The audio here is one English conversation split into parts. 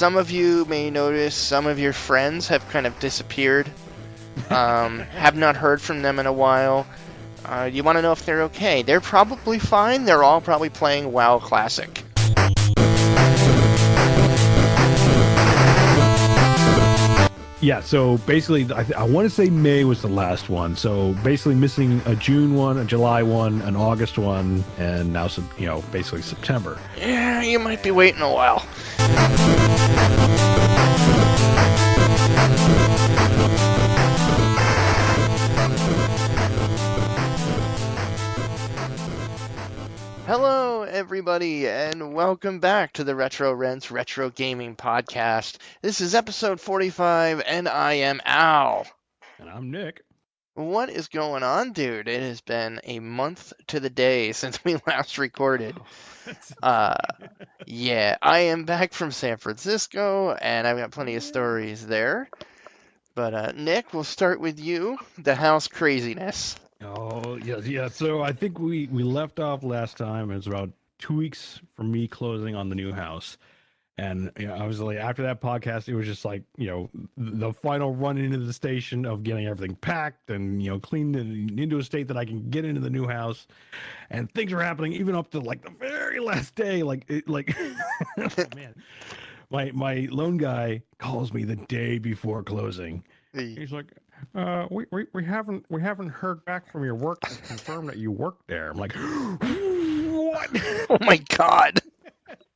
some of you may notice some of your friends have kind of disappeared. Have not heard from them in a while. You want to know if they're okay? They're probably fine. They're all probably playing WoW Classic. Yeah, so basically, I want to say May was the last one. So basically missing a June one, a July one, an August one, and now, basically September. Yeah, you might be waiting a while. Hello, everybody, and welcome back to the theretrorents Retro Gaming Podcast. This is episode 45, and I am Al. And I'm Nick. What is going on, dude? It has been a month to the day since we last recorded. Yeah, I am back from San Francisco, and I've got plenty of stories there. But, Nick, we'll start with you, the house craziness. Oh, yeah. So I think we left off last time. It was about 2 weeks from me closing on the new house. And obviously after that podcast, it was just like, the final run into the station of getting everything packed and, cleaned into a state that I can get into the new house. And things are happening even up to like the very last day. Oh, man, my loan guy calls me the day before closing. He's like, we haven't heard back from your work to confirm that you work there. I'm like, what? Oh my God.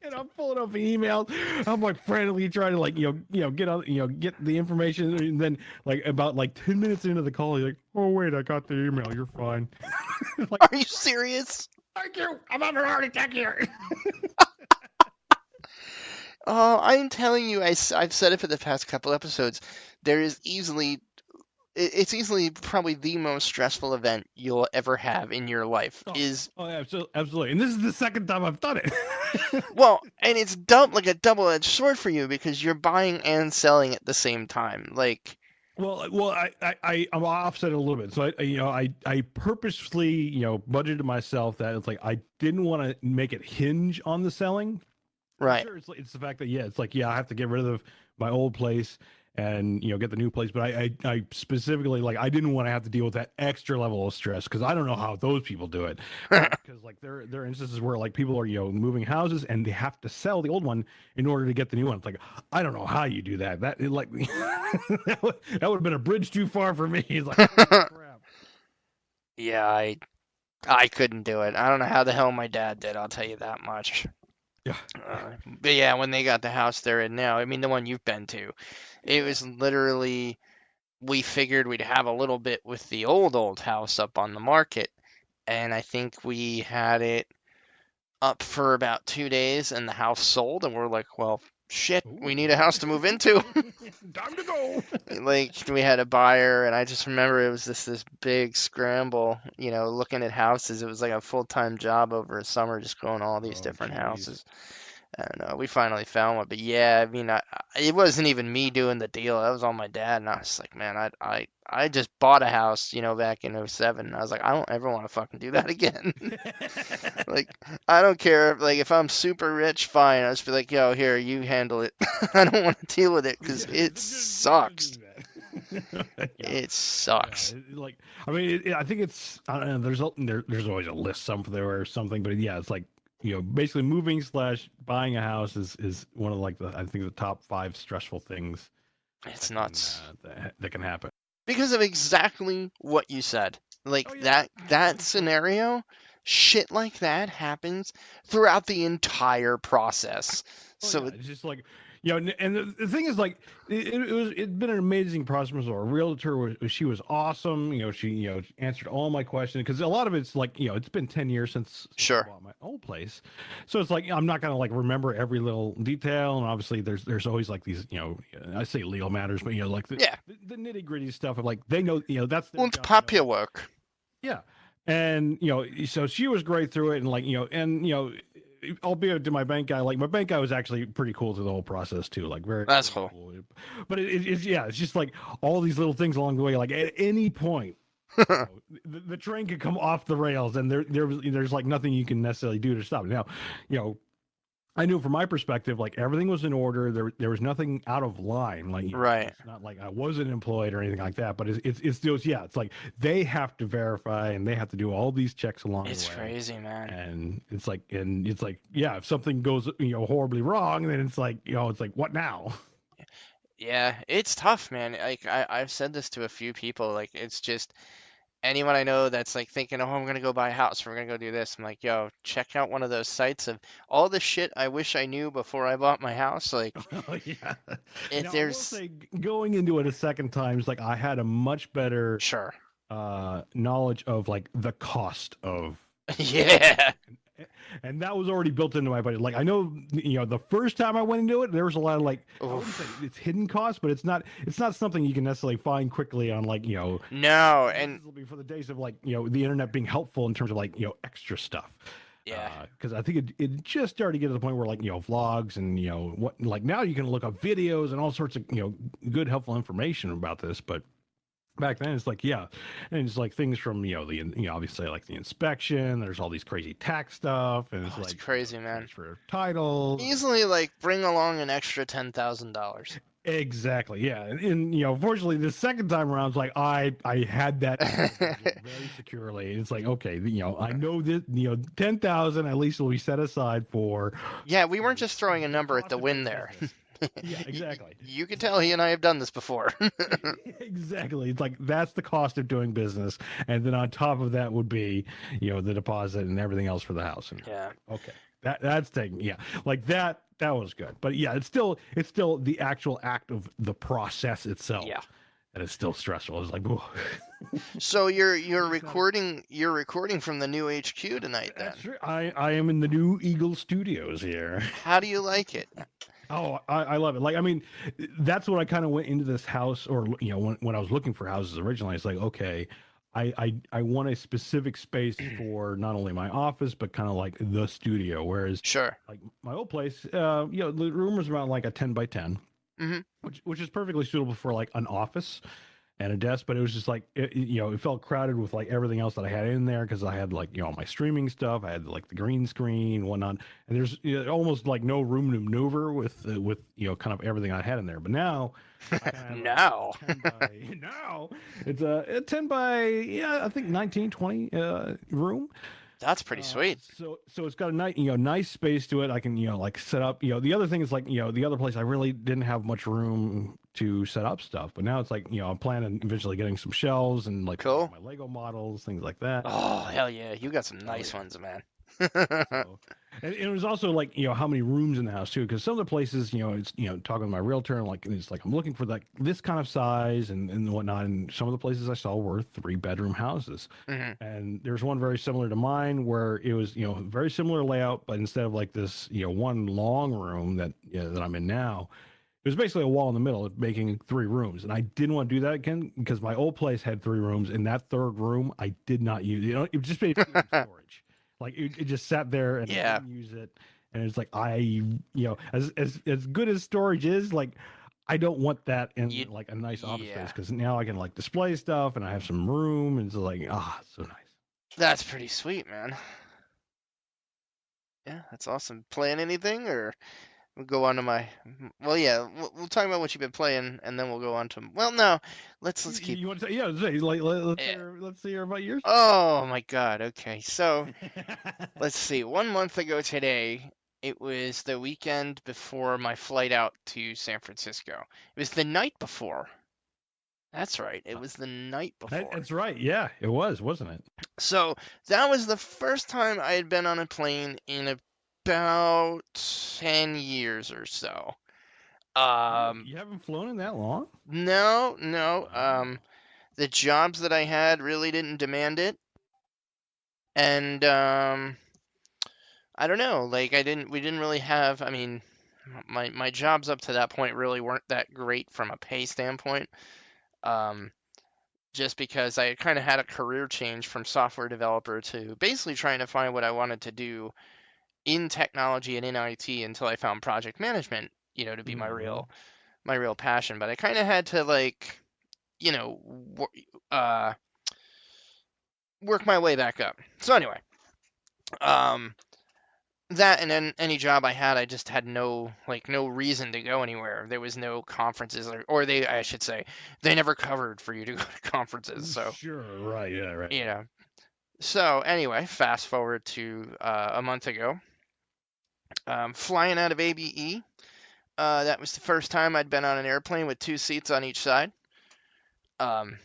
And I'm pulling up emails. I'm like frantically trying to get the information, and then about 10 minutes into the call, he's like, "Oh wait, I got the email. You're fine." Are you serious? Thank you. I'm having a heart attack here. I'm telling you, I've said it for the past couple episodes. It's easily probably the most stressful event you'll ever have in your life. Absolutely. And this is the second time I've done it. Well, and it's like a double-edged sword for you because you're buying and selling at the same time. Well, I'm offset a little bit. So I purposefully, budgeted myself that it's like I didn't want to make it hinge on the selling. Right. Sure, it's the fact that I have to get rid of my old place and get the new place, but I specifically I didn't want to have to deal with that extra level of stress because I don't know how those people do it. Because there are instances where people are moving houses and they have to sell the old one in order to get the new one. It's like I don't know how you do that. That would have been a bridge too far for me. It's like crap. Yeah, I couldn't do it. I don't know how the hell my dad did. I'll tell you that much. Yeah. But yeah, when they got the house they're in now, I mean the one you've been to, it was literally, we figured we'd have a little bit with the old house up on the market, and I think we had it up for about 2 days and the house sold, and we're like, well, shit, we need a house to move into. Time to go. We had a buyer, and I just remember it was this big scramble, looking at houses. It was like a full-time job over a summer, just going all these different houses. And we finally found one. But yeah, I mean, it wasn't even me doing the deal. That was all my dad. And I was like, man, I just bought a house, back in 2007. And I was like, I don't ever want to fucking do that again. I don't care. If I'm super rich, fine. I'll just be like, yo, here, you handle it. I don't want to deal with it because it sucks. It sucks. Yeah, I think it's, I don't know, there's always a list somewhere or something. But yeah, it's basically moving / buying a house is one of I think the top 5 stressful things. It's nuts. That can happen. Because of exactly what you said. That scenario, shit like that happens throughout the entire process. It's just and the thing is it's been an amazing process. Our realtor she was awesome. She answered all my questions because a lot of it's it's been 10 years since I bought my old place, so it's I'm not gonna remember every little detail, and obviously there's always these I say legal matters, but the nitty gritty stuff of they know that's it's paperwork. Yeah, and so she was great through it, and albeit to my bank guy, my bank guy was actually pretty cool through the whole process too. Very that's cool. But it's just all these little things along the way. At any point, the train could come off the rails, and there's nothing you can necessarily do to stop it. Now, I knew from my perspective, like everything was in order. There was nothing out of line. Like Right. it's not like I wasn't employed or anything like that. But it's still, yeah. It's like they have to verify and they have to do all these checks along the It's way. crazy, man. And it's like yeah, if something goes horribly wrong, then it's like it's like what now? Yeah, it's tough, man. Like I've said this to a few people. Like it's just anyone I know that's like thinking, oh, I'm gonna go buy a house, we're gonna go do this. I'm like, yo, check out one of those sites of all the shit I wish I knew before I bought my house. Like, Oh yeah. if Now I will there's say, going into it a second time, it's like I had a much better sure, knowledge of like the cost of yeah, and that was already built into my budget. Like I know, the first time I went into it, there was a lot of like I wouldn't say oof, it's hidden costs, but it's not something you can necessarily find quickly on like no, this and will be for the days of like the internet being helpful in terms of like extra stuff. yeah, Because I think it just started to get to the point where like vlogs and what like now you can look up videos and all sorts of good helpful information about this, but back then it's like yeah, and it's like things from the obviously like the inspection, there's all these crazy tax stuff, and it's oh, it's like crazy, man. transfer of titles. Easily like bring along an extra $10,000. Exactly, yeah, and fortunately the second time around it's like I had that in my budget very securely. It's like okay, I know that 10,000 at least will be set aside for Yeah, we weren't just throwing a the number at cost the of wind doing there. business. Yeah, exactly. You can tell he and I have done this before. Exactly. It's like that's the cost of doing business, and then on top of that would be, the deposit and everything else for the house. And Yeah. like, okay, that's taking like that. That was good, but yeah, it's still the actual act of the process itself Yeah. that is still stressful. It's like, whoa. So you're It's not recording from the new HQ tonight then. that's true. I am in the new Eagle Studios here. How do you like it? Oh, I love it. Like, I mean, that's what I kind of went into this house, or when I was looking for houses originally, it's like, okay, I want a specific space for not only my office but kind of like the studio. Whereas, Sure. like my old place, the room was about like a 10 by 10, Hmm. which is perfectly suitable for like an office and a desk, but it was just like it felt crowded with like everything else that I had in there because I had like my streaming stuff, I had like the green screen, whatnot, and there's almost like no room to maneuver with kind of everything I had in there. But now I kind of have No. a 10 by now it's a 10 by I think 1920 room. That's pretty sweet. So it's got a nice space to it. I can like set up. The other thing is like the other place I really didn't have much room to set up stuff, but now it's like I'm planning eventually getting some shelves and like Cool. my Lego models, things like that. Oh, hell yeah. You got some Oh nice yeah. ones, man. So, and it was also like how many rooms in the house too, because some of the places it's talking to my realtor and like it's like I'm looking for like this kind of size and whatnot, and some of the places I saw were 3-bedroom houses, Hmm. and there's one very similar to mine where it was very similar layout, but instead of like this one long room that I'm in now, it was basically a wall in the middle making 3 rooms, and I didn't want to do that again because my old place had 3 rooms, and that third room I did not use. It just basically storage. Like it just sat there and I Yeah. didn't use it, and it's like as good as storage is, like I don't want that in You, like a nice office space yeah. because now I can like display stuff and I have some room, and it's like it's so nice. That's pretty sweet, man. Yeah, that's awesome. Playing anything or we'll go on to my well, yeah, we'll talk about what you've been playing and then we'll go on to well, no. Let's keep You want to say like eh, let's hear about yours. oh my God. Okay. So, let's see. 1 month ago today, it was the weekend before my flight out to San Francisco. It was the night before. That's right. It was the night before. That's right. Yeah, it was, wasn't it? So that was the first time I had been on a plane in about 10 years or so. You haven't flown in that long? No, no. Wow. The jobs that I had really didn't demand it. And I don't know, like we didn't really have, I mean, my jobs up to that point really weren't that great from a pay standpoint. Um, just because I kind of had a career change from software developer to basically trying to find what I wanted to do in technology and in IT until I found project management, to be Hmm. my real passion. But I kind of had to like, you know, uh, work my way back up. So anyway, um, that, and then any job I had, I just had no reason to go anywhere. There was no conferences, or I should say, they never covered for you to go to conferences. So Sure, right, yeah, right. you know. So anyway, fast forward to a month ago, flying out of ABE. That was the first time I'd been on an airplane with 2 seats on each side. Um,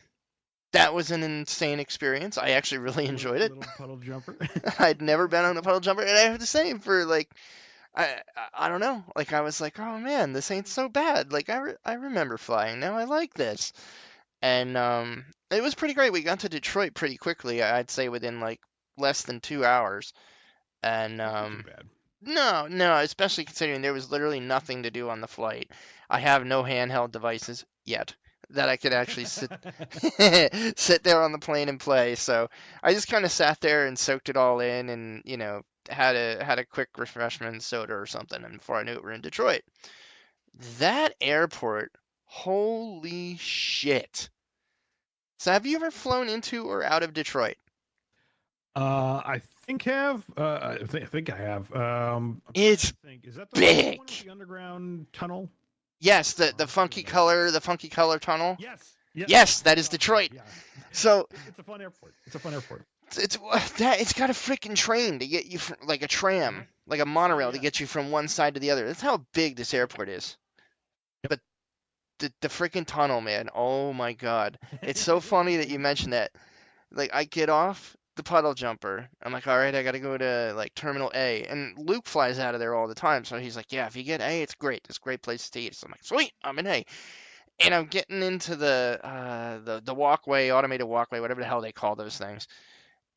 that was an insane experience. I actually really enjoyed it. Little puddle jumper. I'd never been on a puddle jumper, and I have the same for like I don't know. Like I was like, oh man, this ain't so bad. Like I remember flying. Now I like this, and it was pretty great. We got to Detroit pretty quickly. I'd say within like less than 2 hours, and That's not too bad. no, especially considering there was literally nothing to do on the flight. I have no handheld devices yet that I could actually sit there on the plane and play. So I just kind of sat there and soaked it all in, and had a quick refreshment soda or something. And before I knew it, we're in Detroit. That airport, holy shit! So have you ever flown into or out of Detroit? I think I think I have. It's Is that the big. one with the underground tunnel? Yes, the funky color tunnel. Yes. Yes, that is Detroit. Yeah. So it's a fun airport. It's a fun airport. it's got a freaking train to get you from, like a tram, like a monorail to get you from one side to the other. That's how big this airport is. But the freaking tunnel, man. Oh my god. It's so funny that you mentioned that. Like I get off the puddle jumper. I'm like, all right, I got to go to like Terminal A, and Luke flies out of there all the time. So he's like, yeah, if you get A, it's great. It's a great place to eat. So I'm like, sweet, I'm in A, and I'm getting into the walkway, automated walkway, whatever the hell they call those things.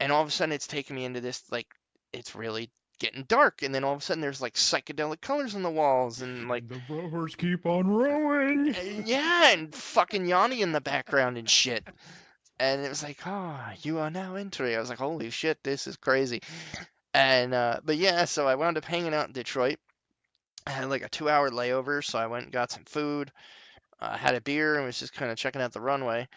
And all of a sudden, it's taking me into this like it's really getting dark, and then all of a sudden, there's like psychedelic colors on the walls, and like the rowers keep on rowing. yeah, and fucking Yanni in the background and shit. And it was like, oh, you are now entering. I was like, holy shit, this is crazy. And but yeah, so I wound up hanging out in Detroit. I had like a 2-hour layover, so I went and got some food, had a beer, and was just kind of checking out the runway.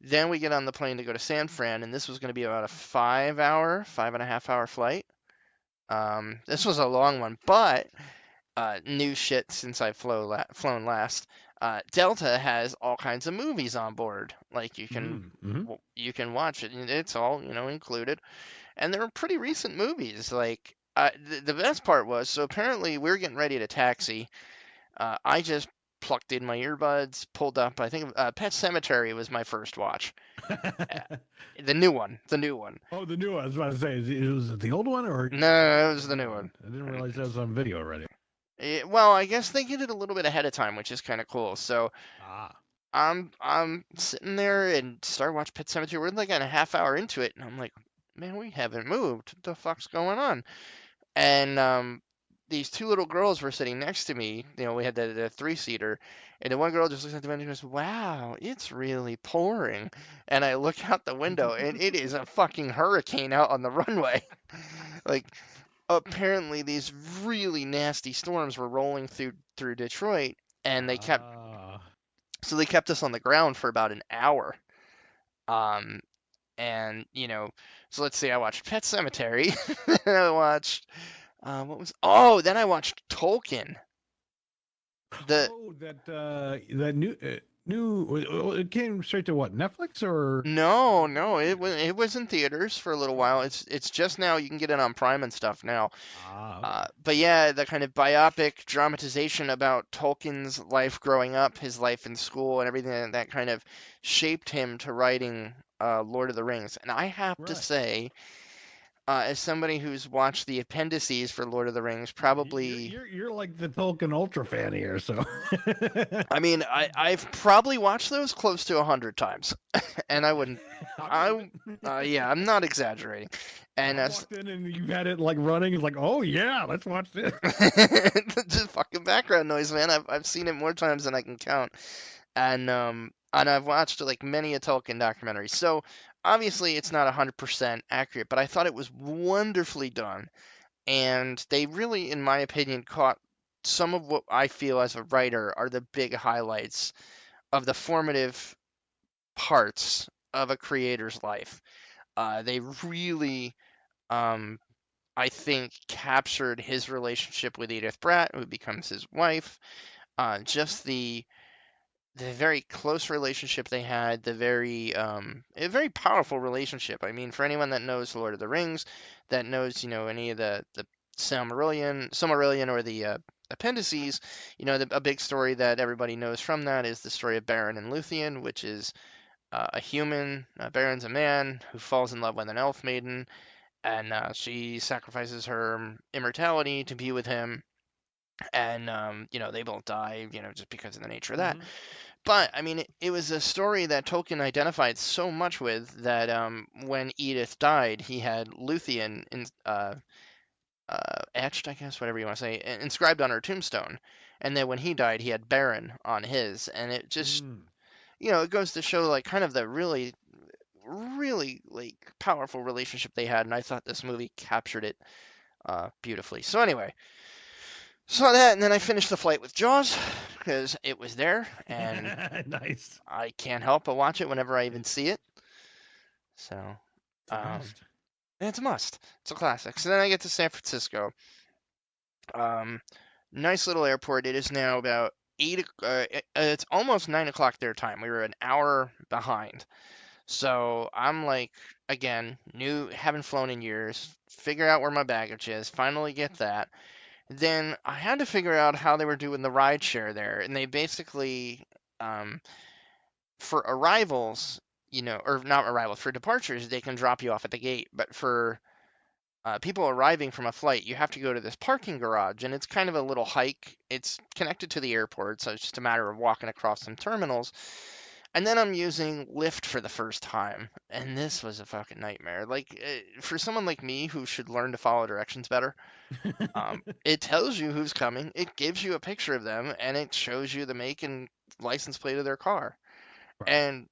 Then we get on the plane to go to San Fran, and this was going to be about a 5-hour, 5.5 hour flight. This was a long one, but new shit since I flown last. Delta has all kinds of movies on board. Like you can watch it, and it's all included. And they're pretty recent movies. Like the best part was, so apparently we're getting ready to taxi. I just plucked in my earbuds, pulled up. I think Pet Cemetery was my first watch. The new one. Oh, the new one. I was about to say, was it the old one or? No, it was the new one. I didn't realize that was on video already. Well, I guess they did it a little bit ahead of time, which is kind of cool. So I'm sitting there and start watching Pet Cemetery. We're like a half hour into it, and I'm like, man, we haven't moved. What the fuck's going on? And these two little girls were sitting next to me. We had the three-seater, and the one girl just looks at the window and goes, "Wow, it's really pouring." And I look out the window, and it is a fucking hurricane out on the runway. Like, apparently these really nasty storms were rolling through Detroit, and they kept us on the ground for about an hour. And so let's see, I watched Pet Cemetery. I watched then I watched Tolkien. That new it came straight to what, Netflix or? No, it was in theaters for a little while. It's just now you can get it on Prime and stuff now. Okay. But yeah, the kind of biopic dramatization about Tolkien's life growing up, his life in school, and everything that kind of shaped him to writing Lord of the Rings. And I have to say, as somebody who's watched the appendices for Lord of the Rings, probably you're like the Tolkien ultra fan here. So I mean, I've probably watched those close to 100 times, and I wouldn't. Yeah, I'm not exaggerating. And I walked in and you've had it like running. It's like, oh yeah, let's watch this. Just fucking background noise, man. I've seen it more times than I can count, and I've watched like many a Tolkien documentary. So obviously it's not 100% accurate, but I thought it was wonderfully done, and they really, in my opinion, caught some of what I feel as a writer are the big highlights of the formative parts of a creator's life. They really I think captured his relationship with Edith Bratt, who becomes his wife. Just the very close relationship they had, the very a very powerful relationship. I mean, for anyone that knows Lord of the Rings, that knows any of the Silmarillion or the appendices, a big story that everybody knows from that is the story of Beren and Luthien, which is a human. Beren's a man who falls in love with an elf maiden, and she sacrifices her immortality to be with him. And they both die, just because of the nature of that. Mm-hmm. But I mean, it was a story that Tolkien identified so much with that when Edith died, he had Luthien etched, I guess, whatever you want to say, inscribed on her tombstone, and then when he died, he had Beren on his, and it just, Mm. it goes to show like kind of the really, really like powerful relationship they had, and I thought this movie captured it beautifully. So anyway, saw that, and then I finished the flight with Jaws because it was there, and Nice. I can't help but watch it whenever I even see it. So, It's a must. it's a must. It's a classic. So then I get to San Francisco. Um, nice little airport. It is now about 8. It's almost 9 o'clock their time. We were an hour behind. So I'm like, again, new, haven't flown in years. Figure out where my baggage is. Finally get that. Then I had to figure out how they were doing the ride share there, and they basically, um, for arrivals, or not arrivals, for departures, they can drop you off at the gate. But for people arriving from a flight, you have to go to this parking garage, and it's kind of a little hike. It's connected to the airport, so it's just a matter of walking across some terminals. And then I'm using Lyft for the first time, and this was a fucking nightmare. Like, for someone like me who should learn to follow directions better, it tells you who's coming, it gives you a picture of them, and it shows you the make and license plate of their car. Right. And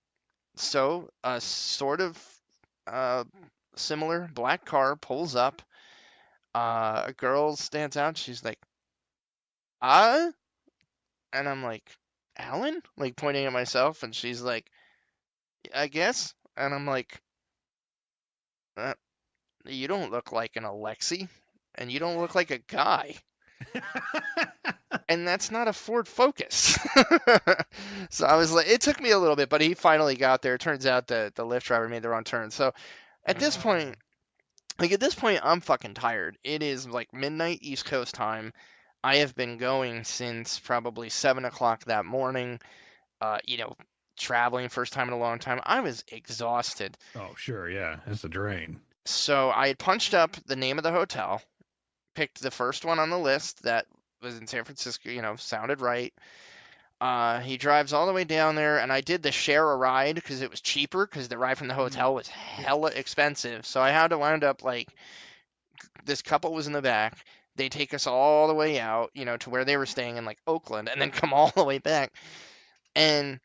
so a sort of uh, similar black car pulls up. A girl stands out. She's like, "Ah," and I'm like, "Alan?" Like pointing at myself, and she's like, "I guess." And I'm like, uh, "You don't look like an Alexi, and you don't look like a guy, and that's not a Ford Focus." So I was like, it took me a little bit, but he finally got there. It turns out the Lyft driver made the wrong turn. So at this Oh. point, at this point, I'm fucking tired. It is like midnight East Coast time. I have been going since probably 7 o'clock that morning. Uh, you know, Traveling first time in a long time. I was exhausted. Oh, sure. Yeah. It's a drain. So I had punched up the name of the hotel, picked the first one on the list that was in San Francisco. Sounded right. He drives all the way down there, and I did the share a ride because it was cheaper because the ride from the Mm. hotel was Yeah. hella expensive. So I had to wind up like this couple was in the back. They take us all the way out, to where they were staying in like Oakland, and then come all the way back. And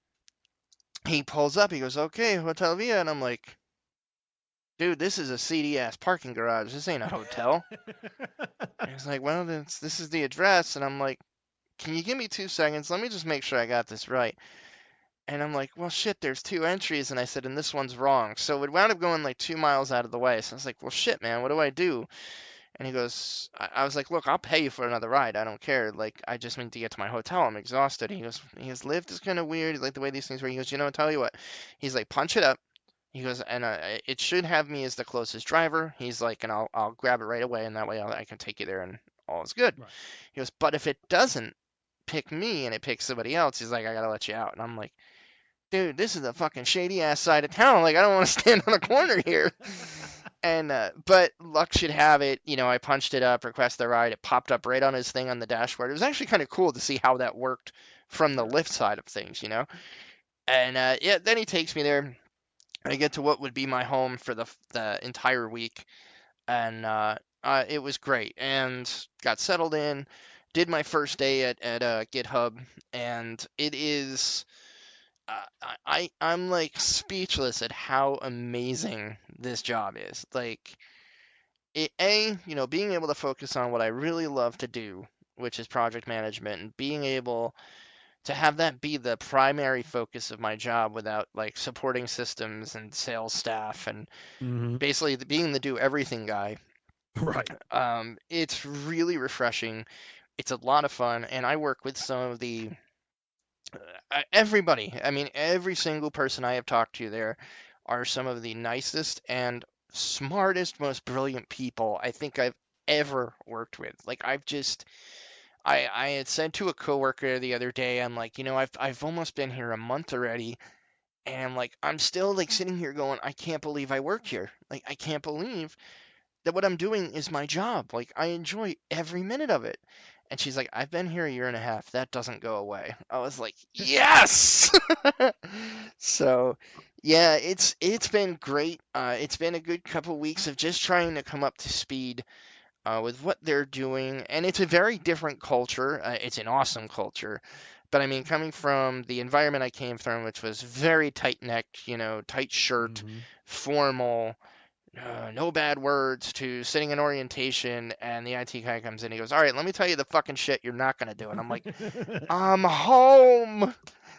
he pulls up. He goes, "Okay, Hotel Via," and I'm like, "Dude, this is a seedy ass parking garage. This ain't a hotel." And he's like, "Well, this is the address," and I'm like, "Can you give me 2 seconds? Let me just make sure I got this right." And I'm like, "Well, shit, there's two entries," and I said, "And this one's wrong." So it wound up going like 2 miles out of the way. So I was like, "Well, shit, man, what do I do?" And he goes, I was like, "Look, I'll pay you for another ride. I don't care. Like, I just need to get to my hotel. I'm exhausted." He goes, "Lyft is kind of weird, like the way these things work." He goes, "I'll tell you what." He's like, "Punch it up." He goes, "And it should have me as the closest driver." He's like, "And I'll grab it right away, and that way I can take you there, and all is good." Right. He goes, "But if it doesn't pick me and it picks somebody else," he's like, "I gotta let you out." And I'm like, "Dude, this is a fucking shady ass side of town. Like, I don't want to stand on a corner here." And but luck should have it, I punched it up, request the ride. It popped up right on his thing on the dashboard. It was actually kind of cool to see how that worked from the Sure. Lyft side of things. And yeah, then he takes me there. I get to what would be my home for the entire week, and it was great. And got settled in, did my first day at GitHub, and it is. I'm like speechless at how amazing this job is. Like, being able to focus on what I really love to do, which is project management, and being able to have that be the primary focus of my job without like supporting systems and sales staff and Mm-hmm. basically being the do everything guy. Right. It's really refreshing. It's a lot of fun, and I work with some of the everybody. I mean, every single person I have talked to there are some of the nicest and smartest, most brilliant people I think I've ever worked with. Like I had said to a coworker the other day, I'm like, I've almost been here a month already, and like I'm still like sitting here going, I can't believe I work here. Like I can't believe that what I'm doing is my job. Like I enjoy every minute of it. And she's like, I've been here a year and a half. That doesn't go away. I was like, yes. So, yeah, it's been great. It's been a good couple weeks of just trying to come up to speed with what they're doing, and it's a very different culture. It's an awesome culture, but I mean, coming from the environment I came from, which was very tight-necked, tight shirt, Mm-hmm. formal, no bad words, to sitting in orientation, and the IT guy comes in, he goes, "All right, let me tell you the fucking shit you're not gonna do," and I'm like, "I'm home.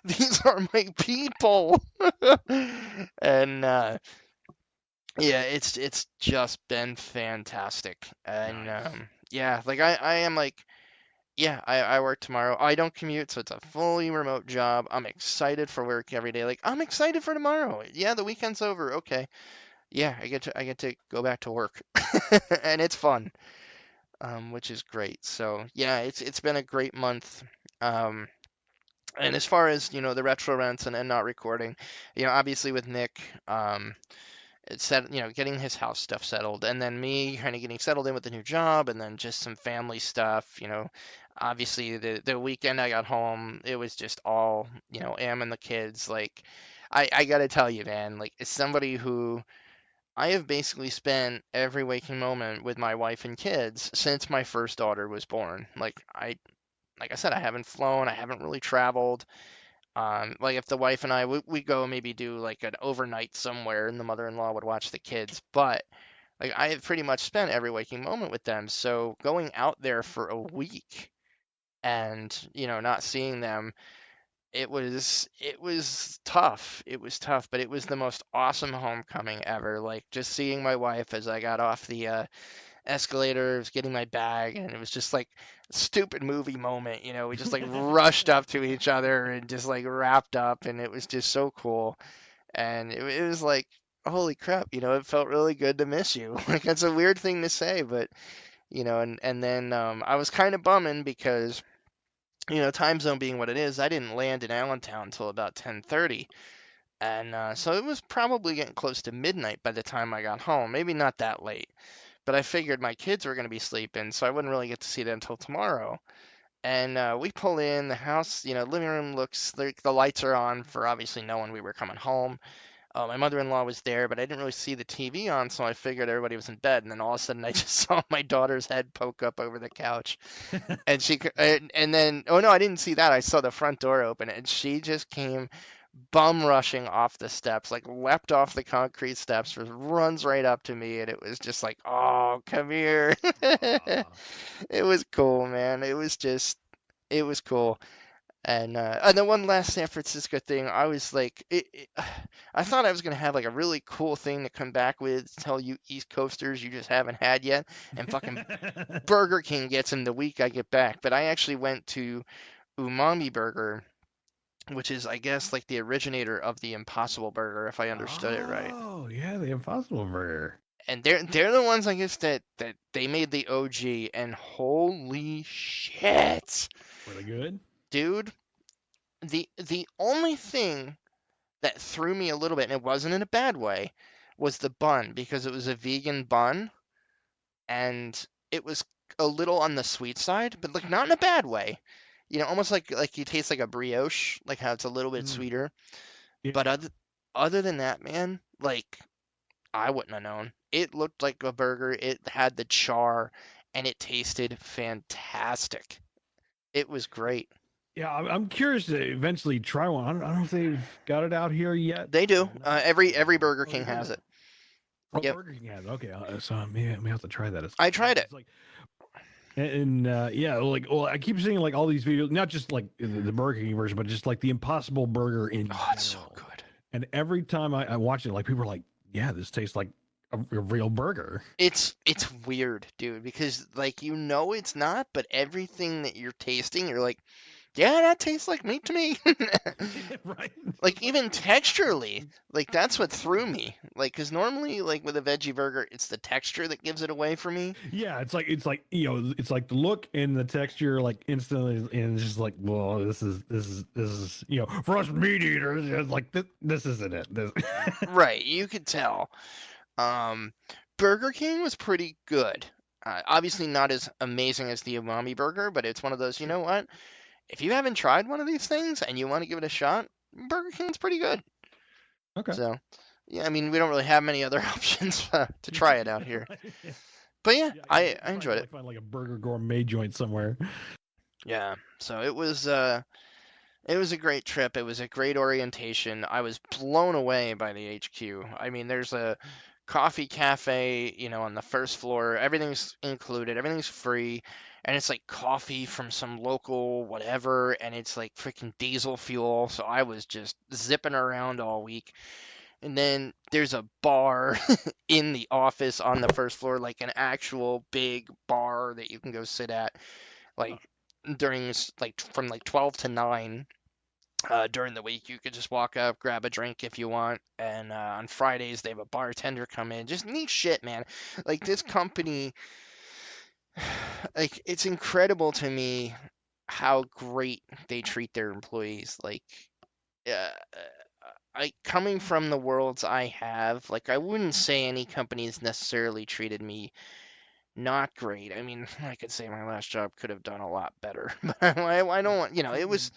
These are my people," and yeah, it's just been fantastic, and Nice. yeah, like I am like, yeah, I work tomorrow. I don't commute, so it's a fully remote job. I'm excited for work every day. Like I'm excited for tomorrow. Yeah, the weekend's over. Okay, yeah, I get to go back to work, and it's fun, which is great. So yeah, it's been a great month. Um, and as far as the retro rents and not recording, obviously with Nick, it's set, getting his house stuff settled, and then me kind of getting settled in with the new job, and then just some family stuff. Obviously the weekend I got home, it was just all Am and the kids. Like, I gotta tell you, man, like as somebody who I have basically spent every waking moment with my wife and kids since my first daughter was born. Like I said, I haven't flown, I haven't really traveled. Like if the wife and I we go maybe do like an overnight somewhere, and the mother-in-law would watch the kids, but like I have pretty much spent every waking moment with them. So going out there for a week and not seeing them, it was tough. It was tough, but it was the most awesome homecoming ever. Like just seeing my wife as I got off the escalator, was getting my bag, and it was just like a stupid movie moment. We just like rushed up to each other and just like wrapped up, and it was just so cool. And it was like, holy crap, it felt really good to miss you. Like that's a weird thing to say, but and then I was kind of bumming because time zone being what it is, I didn't land in Allentown until about 10:30. And so it was probably getting close to midnight by the time I got home. Maybe not that late, but I figured my kids were going to be sleeping, so I wouldn't really get to see them until tomorrow. And we pull in the house, living room looks like the lights are on for obviously knowing we were coming home. My mother-in-law was there, but I didn't really see the TV on, so I figured everybody was in bed. And then all of a sudden, I just saw my daughter's head poke up over the couch, and and then, oh no, I didn't see that. I saw the front door open, and she just came bum rushing off the steps, like leapt off the concrete steps, runs right up to me, and it was just like, oh, come here. Aw. It was cool, man. It was cool. And then one last San Francisco thing, I was like, I thought I was gonna have like a really cool thing to come back with, to tell you East Coasters you just haven't had yet, and fucking Burger King gets in the week I get back. But I actually went to Umami Burger, which is, I guess, like the originator of the Impossible Burger, if I understood it right. Oh, yeah, the Impossible Burger. And they're the ones, I guess, that they made the OG, and holy shit, Were they good? dude. The only thing that threw me a little bit, and it wasn't in a bad way, was the bun, because it was a vegan bun, and it was a little on the sweet side, but like not in a bad way. Almost like you taste like a brioche, like how it's a little bit Mm. sweeter. But Yeah. other than that, man, like I wouldn't have known. It looked like a burger. It had the char, and it tasted fantastic. It was great. Yeah, I'm curious to eventually try one. I don't know if they've got it out here yet. They do. I'm not. Every Burger Oh, they King do. has it. Oh, Yep. Burger King has it. Okay, so maybe I may have to try that at some I point. tried it. It's like, and yeah, like, well, I keep seeing like all these videos, not just like the Burger King version, but just like the Impossible Burger in Oh, it's so general. good. And every time I watch it, like people are like, "Yeah, this tastes like a real burger. It's weird, dude, because like it's not, but everything that you're tasting, you're like, yeah, that tastes like meat to me. Right. Like even texturally, like that's what threw me. Like, cause normally, like with a veggie burger, it's the texture that gives it away for me. Yeah, it's like it's like the look and the texture like instantly, and it's just like, well, this is for us meat eaters, it's like this isn't it. This. Right, you could tell. Um, Burger King was pretty good. Obviously not as amazing as the umami burger, but it's one of those. You Sure. know what? If you haven't tried one of these things and you want to give it a shot, Burger King's pretty good. Okay. So, yeah, I mean, we don't really have many other options to try it out here. Right, yeah. But yeah, Yeah, I you probably enjoyed gotta it. like find like a burger gourmet joint somewhere. Yeah, so it was a great trip. It was a great orientation. I was blown away by the HQ. I mean, there's a coffee cafe, on the first floor. Everything's included, everything's free. And it's like coffee from some local whatever, and it's like freaking diesel fuel. So I was just zipping around all week. And then there's a bar in the office on the first floor, like an actual big bar that you can go sit at, Huh. like during like from like 12 to 9 during the week. You could just walk up, grab a drink if you want, and on Fridays they have a bartender come in. Just neat shit, man. Like this company, like it's incredible to me how great they treat their employees. Like, uh, I coming from the worlds I have, like I wouldn't say any companies necessarily treated me not great. I mean, I could say my last job could have done a lot better, but I don't want, it was.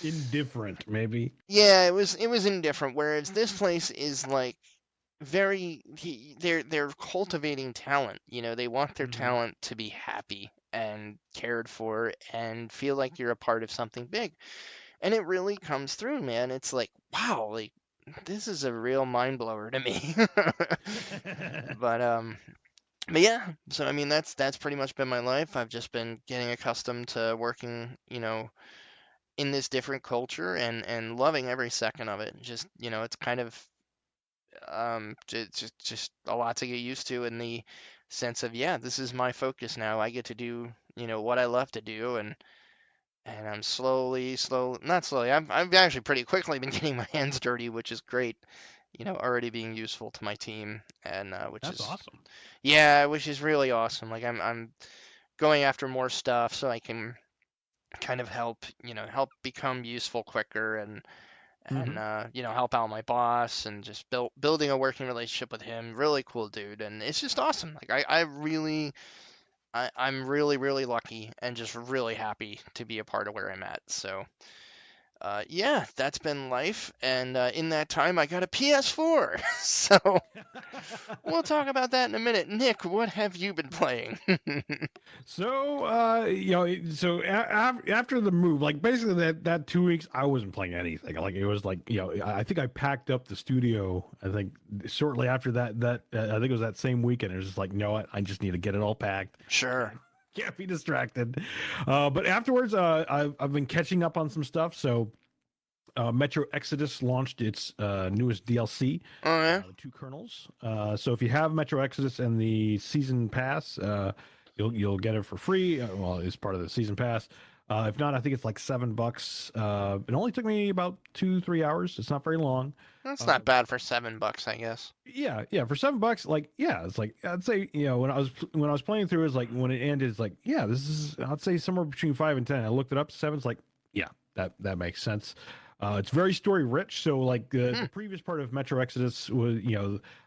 Indifferent, maybe. Yeah, it was indifferent. Whereas this place is like they're cultivating talent. They want their Hmm. talent to be happy and cared for and feel like you're a part of something big. And it really comes through, man. It's like, wow, like this is a real mind blower to me. But but yeah, so I mean that's pretty much been my life. I've just been getting accustomed to working, in this different culture and loving every second of it. Just, it's kind of just a lot to get used to in the sense of, yeah, this is my focus now. I get to do, what I love to do, and I'm slowly, not slowly. I've actually pretty quickly been getting my hands dirty, which is great. Already being useful to my team, and which That's is, awesome. yeah, which is really awesome. Like I'm going after more stuff so I can kind of help become useful quicker, and Hmm. help out my boss, and just building a working relationship with him. Really cool dude, and it's just awesome. Like I'm really really lucky and just really happy to be a part of where I'm at. So yeah, that's been life, and in that time I got a PS4. So we'll talk about that in a minute. Nick, what have you been playing? So, after the move, like basically that 2 weeks, I wasn't playing anything. Like it was like, I think I packed up the studio. I think shortly after I think it was that same weekend. It was just like, you know what? I just need to get it all packed. Sure. Can't be distracted. But afterwards, I've been catching up on some stuff. So, Metro Exodus launched its newest DLC, Oh yeah. the two kernels. So if you have Metro Exodus and the season pass, you'll get it for free. Well, it's part of the season pass. If not, I think it's like $7. It only took me about 2-3 hours. It's not very long. That's Uh, not bad for $7, I guess. yeah, for $7, like yeah, it's like I'd say when I was playing through, it's like when it ended, it's like yeah, this is I'd say somewhere between 5 and 10. I looked it up, seven. It's like yeah, that makes sense. It's very story rich. So like Hmm. the previous part of Metro Exodus was,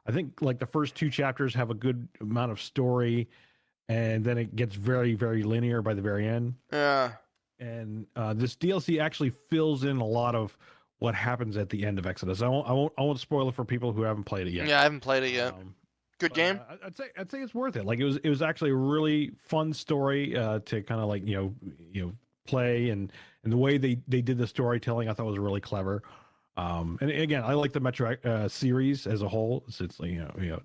I think like the first two chapters have a good amount of story, and then it gets very, very linear by the very end. Yeah. And this DLC actually fills in a lot of what happens at the end of Exodus. I won't spoil it for people who haven't played it yet. Yeah, I haven't played it yet. Um, Good but game. I'd say it's worth it. Like it was actually a really fun story to kind of like play, and the way they did the storytelling I thought was really clever. And again, I like the Metro series as a whole. It's like,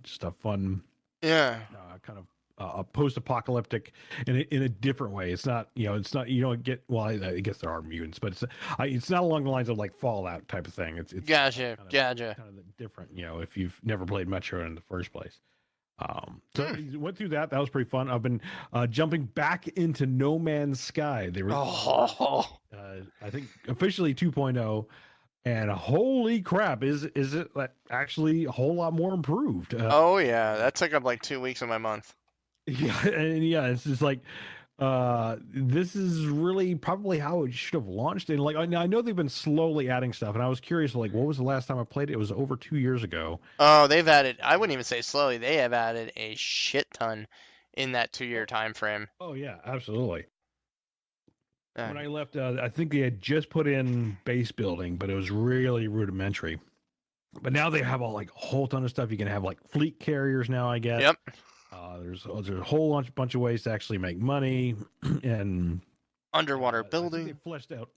just a fun Yeah. kind of a post-apocalyptic in a different way. It's not, it's not, you don't get, well, I guess there are mutants, but it's not along the lines of like Fallout type of thing. It's Gotcha, kind of different, if you've never played Metro in the first place. So went through that. That was pretty fun. I've been jumping back into No Man's Sky. They were, I think, officially 2.0. And holy crap, is it actually a whole lot more improved? Oh yeah, that took up like 2 weeks of my month. Yeah, and yeah, it's just like this is really probably how it should have launched. And like I know they've been slowly adding stuff, and I was curious, like, what was the last time I played it? It was over 2 years ago. Oh, they've added. I wouldn't even say slowly. They have added a shit ton in that 2 year time frame. Oh yeah, absolutely. When I left, I think they had just put in base building, but it was really rudimentary. But now they have a whole ton of stuff. You can have like fleet carriers now, I guess. Yep. There's a whole bunch of ways to actually make money and underwater building. They fleshed out.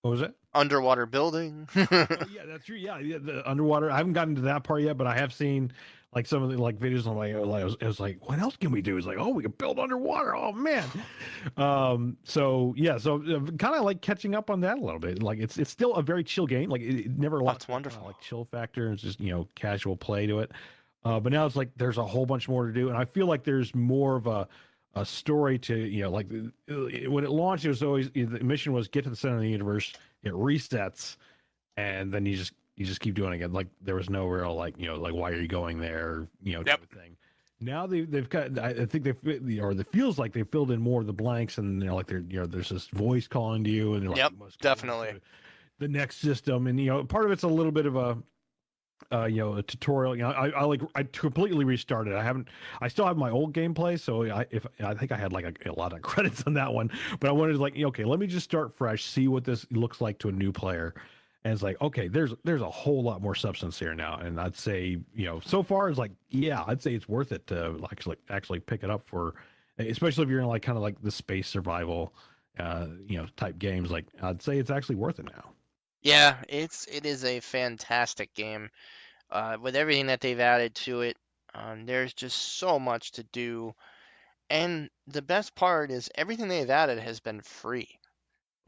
What was it? Underwater building. Yeah, that's true. Yeah, the underwater. I haven't gotten to that part yet, but I have seen like some of the videos on I was like, what else can we do? It's like, oh, we can build underwater. Oh man. So yeah, so kind of like catching up on that a little bit. Like it's still a very chill game. Like it never lost wonderful. Like chill factor. It's just casual play to it. But now it's like there's a whole bunch more to do, and I feel like there's more of a story to like when it launched, it was always the mission was get to the center of the universe. It resets, and then you just keep doing it again. Like there was no real like why are you going there type of thing. Now they've got, I think it feels like they filled in more of the blanks, and there's this voice calling to you, and yep, definitely the next system, and part of it's a little bit of a tutorial. I completely restarted. I still have my old gameplay, so I think I had like a lot of credits on that one, but I wanted to okay, let me just start fresh, see what this looks like to a new player. And it's like, okay, there's a whole lot more substance here now, and I'd say so far it's like, yeah, I'd say it's worth it to actually pick it up for, especially if you're in like kind of like the space survival type games. Like I'd say it's actually worth it now. Yeah, it is a fantastic game. With everything that they've added to it, there's just so much to do. And the best part is everything they've added has been free.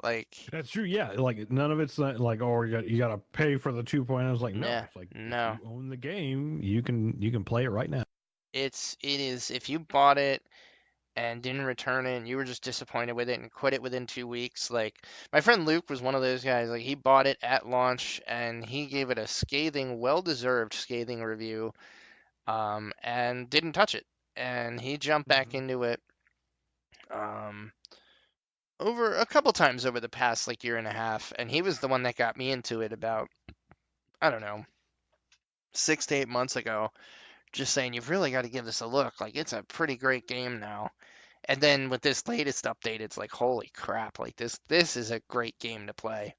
Like that's true, yeah. Like none of it's like, oh, you got to pay for the 2.0. It's like no, it's like no. If you own the game, you can play it right now. It is if you bought it and didn't return it and you were just disappointed with it and quit it within 2 weeks. Like my friend Luke was one of those guys. Like he bought it at launch and he gave it a scathing, well-deserved scathing review, and didn't touch it. And he jumped back into it over a couple times over the past like year and a half, and he was the one that got me into it about, I don't know, 6 to 8 months ago. Just saying, you've really got to give this a look. Like it's a pretty great game now. And then with this latest update, it's like, holy crap! Like this is a great game to play.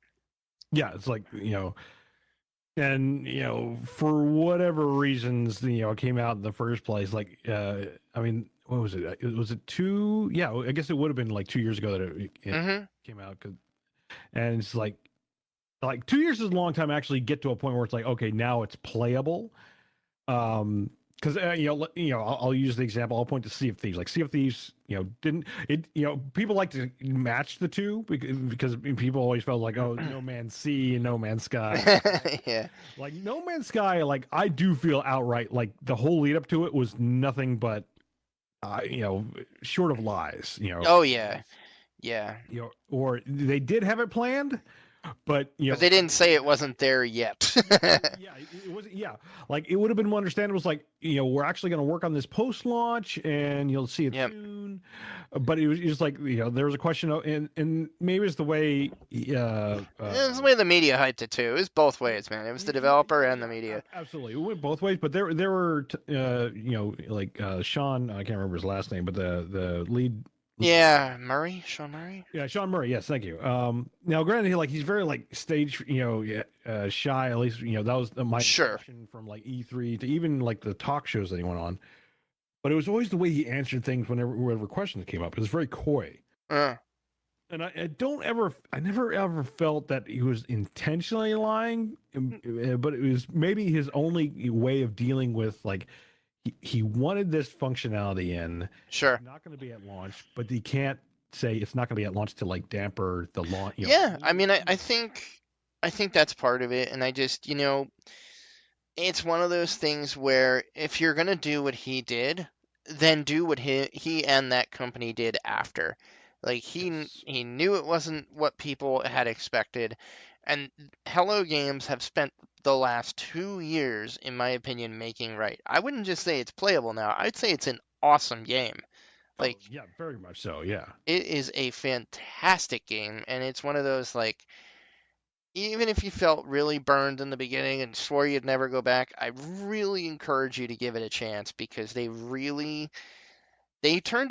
Yeah, it's like and for whatever reasons, it came out in the first place. Like, I mean, what was it? Was it 2? Yeah, I guess it would have been like 2 years ago that it came out. And it's like 2 years is a long time to actually get to a point where it's like, okay, now it's playable. Because I'll use the example. I'll point to Sea of Thieves. Like Sea of Thieves, didn't it? People like to match the two because people always felt like, oh, No Man's Sea and No Man's Sky. Yeah. Like No Man's Sky, like I do feel outright like the whole lead up to it was nothing but, short of lies. Oh yeah, yeah. Or they did have it planned. But but they didn't say it wasn't there yet. Yeah, it wasn't. Yeah, like it would have been more understandable. It's like we're actually going to work on this post-launch, and you'll see it soon. But it was just like there was a question, and maybe it's the way. It was the way the media hyped it too. It was both ways, man. It was the developer and the media. Absolutely, it went both ways. But there were like Sean. I can't remember his last name, but the lead. Yeah, Sean Murray. Yeah, Sean Murray. Yes, thank you. Now, granted, he's very like stage, shy. At least that was my impression from like E3 to even like the talk shows that he went on. But it was always the way he answered things whenever questions came up. It was very coy. And I never ever felt that he was intentionally lying, but it was maybe his only way of dealing with like he wanted this functionality in. It's Sure. not going to be at launch, but he can't say it's not going to be at launch to like damper the launch. Yeah, I mean, He I think that's part of it, and I just, it's one of those things where if you're gonna do what he did, then do what he and that company did after. Like yes. he knew it wasn't what people had expected, and Hello Games have spent the last 2 years, in my opinion, making right. I wouldn't just say it's playable now. I'd say it's an awesome game. Oh Like yeah, very much so. Yeah. it is a fantastic game, and it's one of those like even if you felt really burned in the beginning and swore you'd never go back, I really encourage you to give it a chance because they turned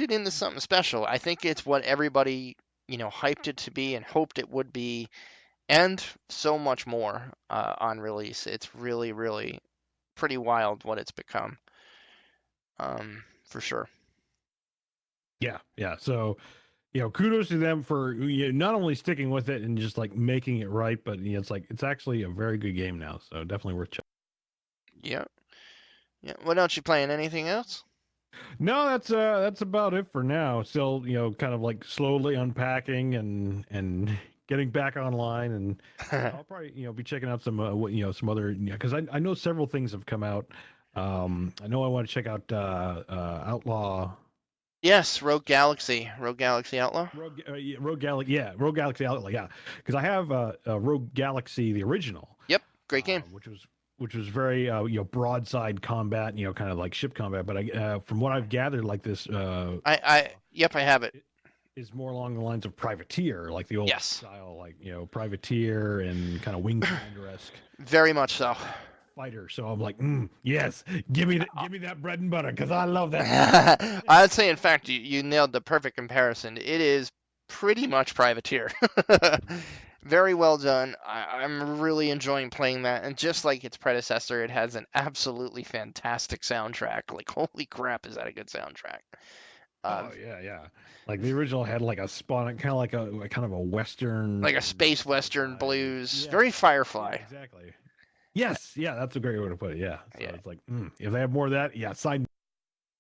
it into something special. I think it's what everybody, hyped it to be and hoped it would be, and so much more on release. It's really, really pretty wild what it's become, for sure. Yeah, yeah. So kudos to them for not only sticking with it and just like making it right, but it's like it's actually a very good game now. So definitely worth checking. Yeah, yeah. What else you playing? Anything else? No, that's about it for now. Still, kind of like slowly unpacking and getting back online, and I'll probably be checking out some some other because I know several things have come out. I know I want to check out Outlaw. Yes, Rogue Galaxy Outlaw. Yeah, Rogue Galaxy, yeah, Rogue Galaxy Outlaw, yeah, because I have Rogue Galaxy, the original, Yep, great game. which was very broadside combat, kind of like ship combat. But from what I've gathered, like this Yep, I have it. is more along the lines of Privateer, like the old Yes. style, like Privateer and kind of Wing Commander esque Very much so. fighter. So I'm like, yes, give me that bread and butter because I love that. I'd say, in fact, you nailed the perfect comparison. It is pretty much Privateer. Very well done. I'm really enjoying playing that. And just like its predecessor, it has an absolutely fantastic soundtrack. Like, holy crap, is that a good soundtrack? Uh, Oh yeah, yeah. Like the original had like a spawn, kind of like a kind of a western like a space western sci-fi. blues. Yeah, Very yeah, Firefly. exactly. Yes, yeah, that's a great way to put it. Yeah. So Yeah. it's like, if they have more of that, yeah, sign.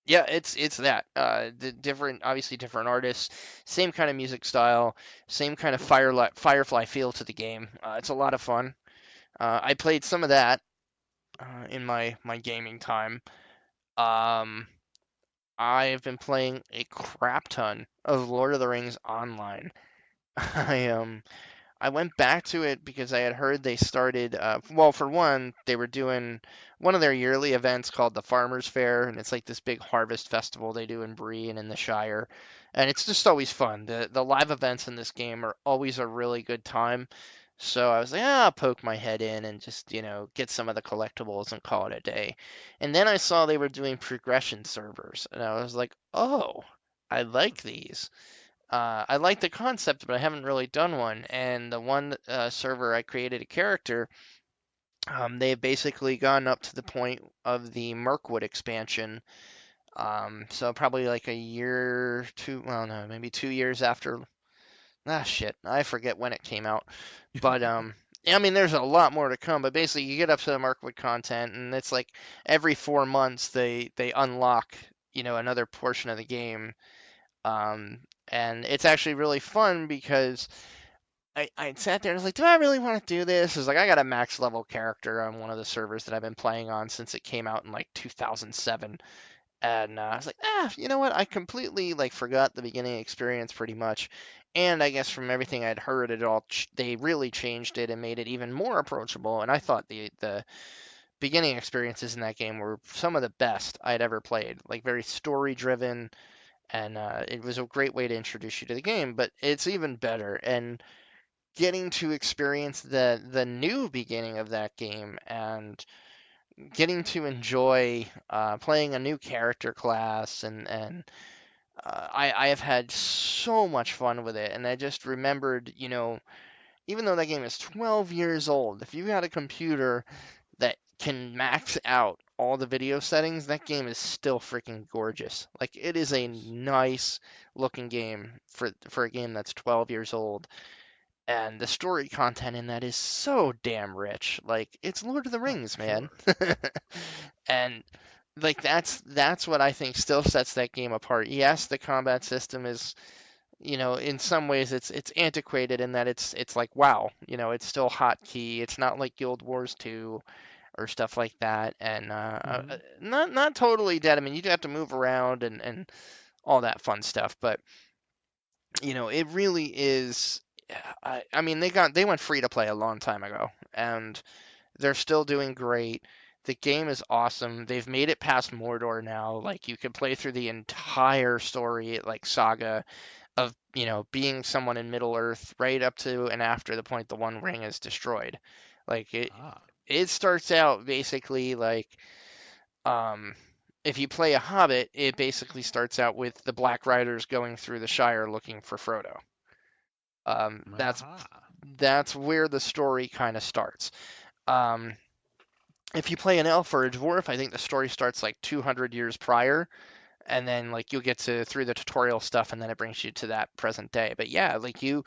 Yeah, it's that. The different, obviously different artists, same kind of music style, same kind of Firefly feel to the game. It's a lot of fun. I played some of that in my gaming time. Um, I've been playing a crap ton of Lord of the Rings online. I I went back to it because I had heard they started. Well, for one, they were doing one of their yearly events called the Farmers Fair, and it's like this big harvest festival they do in Bree and in the Shire, and it's just always fun. The live events in this game are always a really good time. So I was like, I'll poke my head in and just get some of the collectibles and call it a day. And then I saw they were doing progression servers, and I was like, oh, I like these. I like the concept, but I haven't really done one. And the one server I created a character, they've basically gone up to the point of the Mirkwood expansion. So probably like a year, two, well, no, maybe 2 years after. Ah, shit, I forget when it came out. But I mean, there's a lot more to come. But basically, you get up to the Mirkwood content, and it's like every 4 months they unlock another portion of the game. Um, and it's actually really fun because I sat there and was like, do I really want to do this? It's like I got a max level character on one of the servers that I've been playing on since it came out in like 2007. And I was like, you know what? I completely like forgot the beginning experience pretty much. And I guess from everything I'd heard, they really changed it and made it even more approachable. And I thought the beginning experiences in that game were some of the best I'd ever played. Like very story driven, and it was a great way to introduce you to the game. But it's even better, and getting to experience the new beginning of that game and getting to enjoy playing a new character class and I have had so much fun with it. And I just remembered, even though that game is 12 years old, if you got a computer that can max out all the video settings, that game is still freaking gorgeous. Like it is a Nice. nice looking game for a game that's 12 years old. And the story content in that is so damn rich. Like it's Lord of the Oh, Rings, for man. sure. And like that's what I think still sets that game apart. Yes, the combat system is, in some ways it's antiquated in that it's like WoW, it's still hotkey. It's not like Guild Wars 2 or stuff like that, and Mm-hmm. not totally dead. I mean, you do have to move around and all that fun stuff, but it really is. I mean, they went free to play a long time ago, and they're still doing great. The game is awesome. They've made it past Mordor now. Like you can play through the entire story, like saga of being someone in Middle Earth, right up to and after the point the One Ring is destroyed. Like Ah. it starts out basically like um, if you play a Hobbit, it basically starts out with the Black Riders going through the Shire looking for Frodo. Um, that's Aha. that's where the story kind of starts. Um, if you play an elf or a dwarf, I think the story starts like 200 years prior, and then like you'll get to through the tutorial stuff, and then it brings you to that present day. But yeah, like you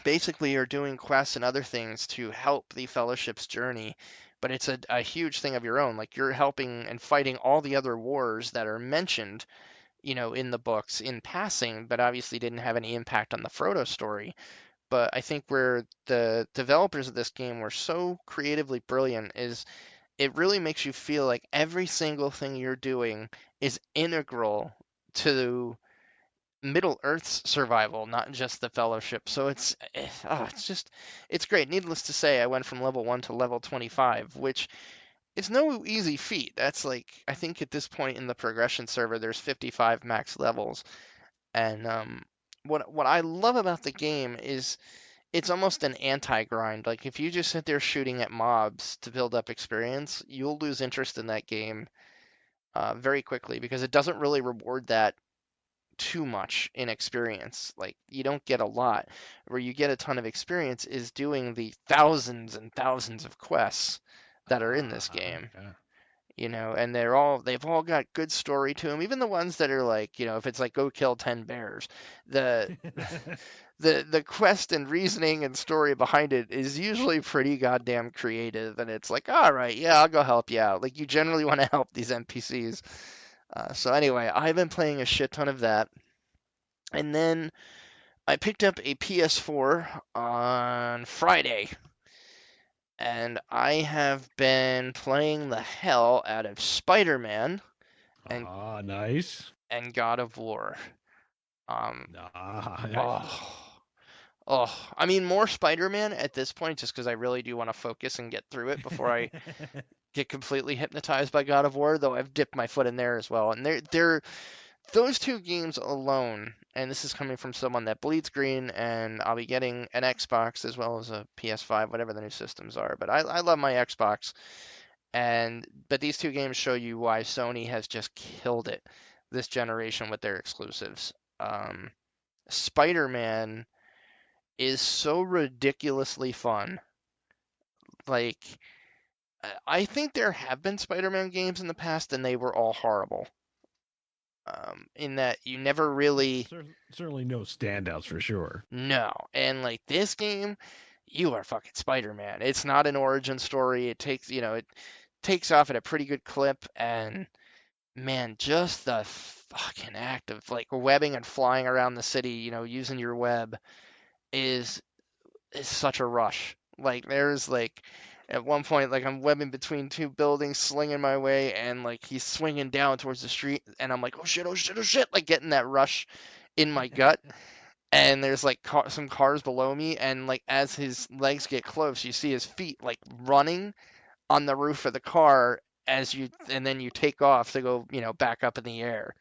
basically are doing quests and other things to help the Fellowship's journey, but it's a huge thing of your own. Like you're helping and fighting all the other wars that are mentioned, in the books in passing, but obviously didn't have any impact on the Frodo story. But I think where the developers of this game were so creatively brilliant is it really makes you feel like every single thing you're doing is integral to Middle Earth's survival, not just the Fellowship. So it's great. Needless to say, I went from level 1 to level 25, which is no easy feat. That's like I think at this point in the progression server, there's 55 max levels, and what I love about the game is it's almost an anti-grind. Like if you just sit there shooting at mobs to build up experience, you'll lose interest in that game very quickly because it doesn't really reward that too much in experience. Like you don't get a lot. Where you get a ton of experience is doing the thousands and thousands of quests that are in this Ah. game. Yeah. And they've all got good story to them. Even the ones that are like, if it's like go kill 10 bears, the the quest and reasoning and story behind it is usually pretty goddamn creative, and it's like, all right, yeah, I'll go help you out. Like you generally want to help these NPCs. So anyway, I've been playing a shit ton of that, and then I picked up a PS4 on Friday, and I have been playing the hell out of Spider-Man and Ah, nice. God of War. Um, Ah, excellent. oh, I mean more Spider-Man at this point, just because I really do want to focus and get through it before I get completely hypnotized by God of War. Though I've dipped my foot in there as well, and they're those two games alone, and this is coming from someone that bleeds green, and I'll be getting an Xbox as well as a PS5, whatever the new systems are. But I love my Xbox, but these two games show you why Sony has just killed it this generation with their exclusives. Spider-Man is so ridiculously fun. Like, I think there have been Spider-Man games in the past, and they were all horrible. In that you never really Certainly no standouts for sure. know. And like this game, you are fucking Spider-Man. It's not an origin story. It takes off at a pretty good clip, and man, just the fucking act of like webbing and flying around the city, using your web is such a rush. Like there's like at one point like I'm webbing between two buildings, slinging my way, and like he's swinging down towards the street, and I'm like, oh shit, oh shit, oh shit, like getting that rush in my gut. And there's like some cars below me, and like as his legs get close, you see his feet like running on the roof of the car and then you take off to go, back up in the air.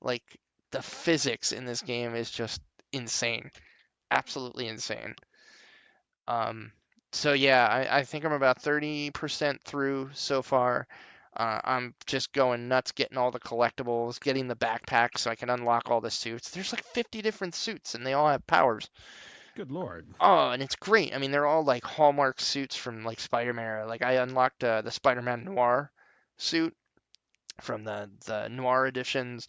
Like the physics in this game is just insane, absolutely insane. Um, so yeah, I think I'm about 30% through so far. I'm just going nuts getting all the collectibles, getting the backpack so I can unlock all the suits. There's like 50 different suits and they all have powers. Good lord. Oh, and it's great. I mean, they're all like Hallmark suits from like Spider-Man. Like I unlocked the Spider-Man Noir suit from the Noir editions,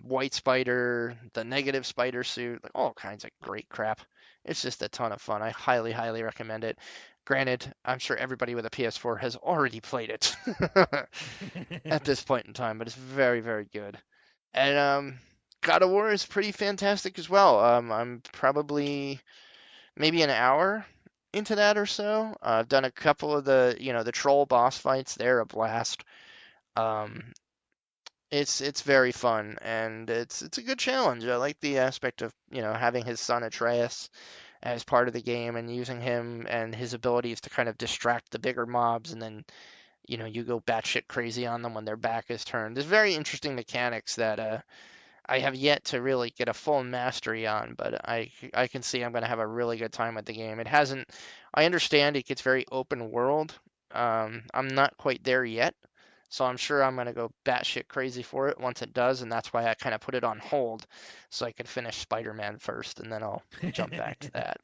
White Spider, the Negative Spider suit, like all kinds of great crap. It's just a ton of fun. I highly, highly recommend it. Granted, I'm sure everybody with a PS4 has already played it at this point in time, but it's very, very good. And God of War is pretty fantastic as well. I'm probably maybe an hour into that or so. I've done a couple of the troll boss fights. They're a blast. Um, it's very fun and it's a good challenge. I like the aspect of having his son Atreus as part of the game and using him and his abilities to kind of distract the bigger mobs, and then you go batshit crazy on them when their back is turned. There's very interesting mechanics that I have yet to really get a full mastery on, but I can see I'm going to have a really good time with the game. It hasn't. I understand it gets very open world. I'm not quite there yet, so I'm sure I'm going to go batshit crazy for it once it does, and that's why I kind of put it on hold so I can finish Spider-Man first, and then I'll jump back to that.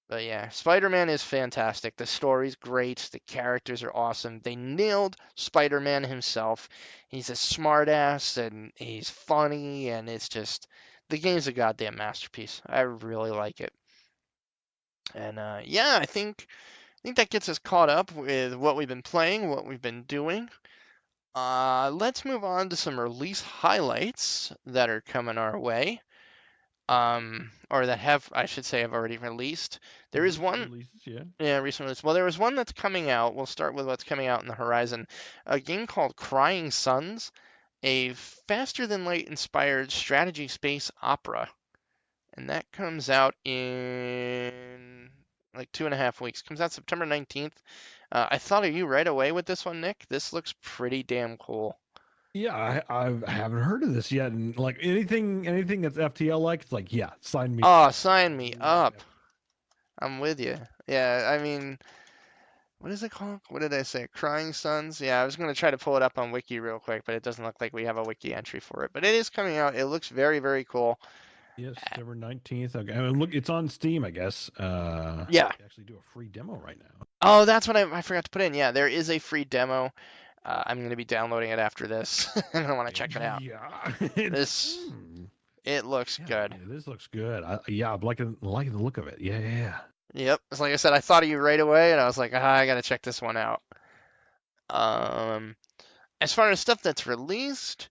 But yeah, Spider-Man is fantastic. The story's great. The characters are awesome. They nailed Spider-Man himself. He's a smartass and he's funny, and it's just the game's a goddamn masterpiece. I really like it. And yeah, I think that gets us caught up with what we've been playing, what we've been doing. Let's move on to some release highlights that are coming our way. Or that I should say, have already released. There is Recent one. releases, yeah. Yeah, recent release. Well, there was one that's coming out. We'll start with what's coming out in the horizon. A game called Crying Suns, a faster than light inspired strategy space opera. And that comes out in like 2.5 weeks. Comes out September 19th. I thought of you right away with this one, Nick. This looks pretty damn cool. Yeah, I haven't heard of this yet, and like anything that's FTL like, it's like, yeah, sign me up. Oh, sign me up. I'm with you. Yeah, I mean, what is it called? What did I say? Crying Suns? Yeah, I was going to try to pull it up on Wiki real quick, but it doesn't look like we have a Wiki entry for it. But it is coming out. It looks very, very cool. Yeah, September 19th. Okay, I mean, look, it's on Steam, I guess. Yeah. They actually do a free demo right now. Oh, that's what I forgot to put in. Yeah, there is a free demo. I'm going to be downloading it after this. and I want to check it out. Yeah. This, it looks good. Yeah, this looks good. I'm liking the look of it. Yeah. Yep. It's like I said, I thought of you right away, and I was like, I got to check this one out. As far as stuff that's released,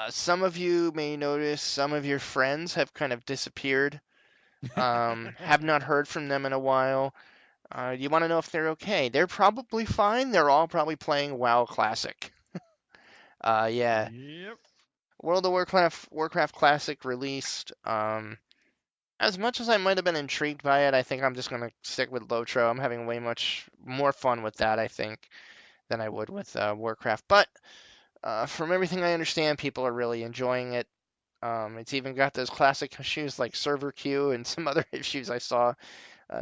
some of you may notice some of your friends have kind of disappeared. Have not heard from them in a while. You want to know if they're okay? They're probably fine. They're all probably playing WoW Classic. Yeah. Yep. World of Warcraft Classic released. As much as I might have been intrigued by it, I think I'm just gonna stick with LoTRO. I'm having way much more fun with that, I think, than I would with Warcraft. But from everything I understand, people are really enjoying it. It's even got those classic issues like server queue and some other issues I saw,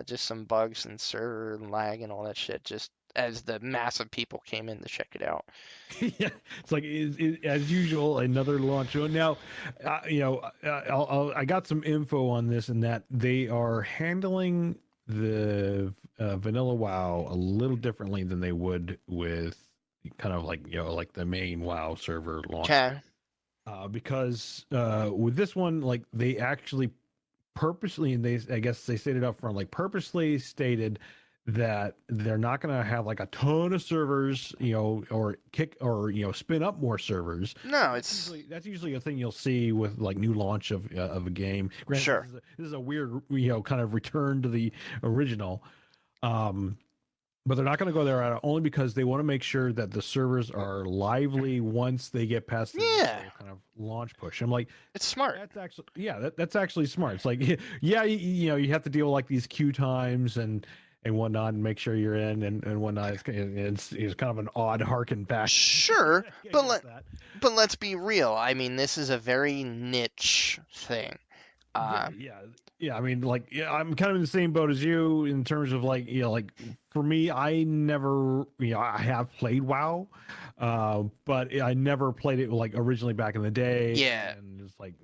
just some bugs and server lag and all that shit, just as the mass of people came in to check it out. Yeah, it's like as usual, another launch. Now, I got some info on this, and that they are handling the vanilla WoW a little differently than they would with kind of like like the main WoW server launch. Okay. Because with this one, like they actually purposely, and I guess they stated up front, like purposely stated that they're not going to have like a ton of servers, or spin up more servers. No, That's usually a thing you'll see with like new launch of a game. Granted, sure. This is a weird, kind of return to the original. But they're not going to go there only because they want to make sure that the servers are lively once they get past the kind of launch push. I'm like, it's smart. That's actually, that's actually smart. It's like, yeah, you have to deal with like these queue times and whatnot, and make sure you're in and whatnot. It's kind of an odd harken back. Sure, but let's be real. I mean, this is a very niche thing. Yeah. I mean, like, I'm kind of in the same boat as you in terms of like, like for me, I never, I have played WoW, but I never played it like originally back in the day. Yeah. And it's like,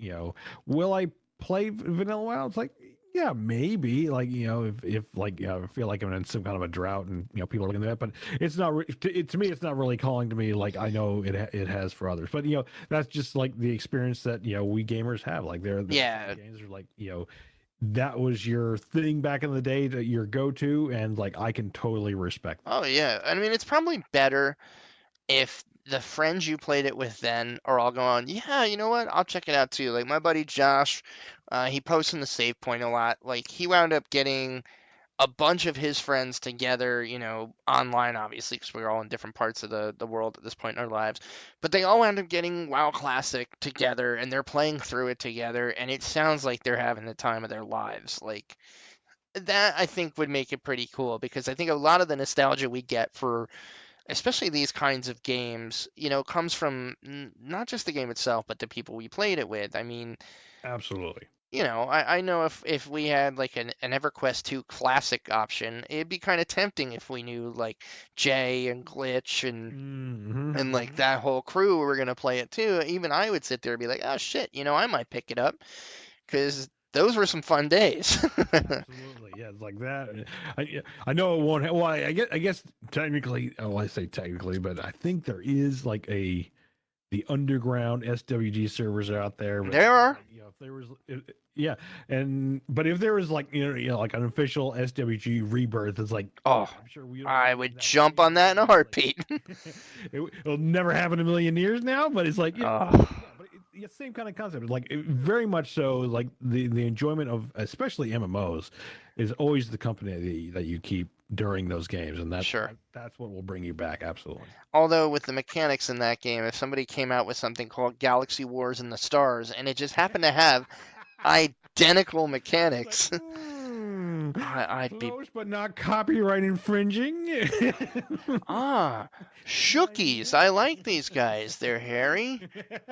will I play vanilla WoW? It's like, yeah, maybe, like, if like, I feel like I'm in some kind of a drought and people are looking at that, but it's not to me, it's not really calling to me like I know it has for others. But that's just like the experience that we gamers have. Like the games are like that was your thing back in the day, that your go-to, and like I can totally respect that. Oh yeah, I mean it's probably better if the friends you played it with then are all going, yeah, you know what? I'll check it out too. Like my buddy Josh, he posts in the SavePoint a lot. Like he wound up getting a bunch of his friends together, online, obviously, because we're all in different parts of the world at this point in our lives. But they all end up getting WoW Classic together, and they're playing through it together, and it sounds like they're having the time of their lives. Like, that I think would make it pretty cool, because I think a lot of the nostalgia we get for especially these kinds of games, comes from not just the game itself, but the people we played it with. I mean, Absolutely. I know if we had like an EverQuest 2 classic option, it'd be kind of tempting if we knew like Jay and Glitch and like that whole crew were gonna play it too. Even I would sit there and be like, oh shit, I might pick it up because those were some fun days. Absolutely, yeah, it's like that. I know it won't. Well, I guess technically, oh, I say technically, but I think there is like the underground SWG servers out there. But, There are. like, if there was, yeah, but if there was like like an official SWG rebirth, it's like, Oh, I'm sure we don't I know would that jump on that in a heartbeat. it'll never happen in a million years now, but it's like, Oh, but it's the same kind of concept. Like very much so. Like the enjoyment of especially MMOs is always the company that you keep during those games, and sure. that's what will bring you back. Absolutely. Although with the mechanics in that game, if somebody came out with something called Galaxy Wars in the Stars and it just happened to have identical mechanics, Like, I'd be close but not copyright infringing. shookies. I like these guys. They're hairy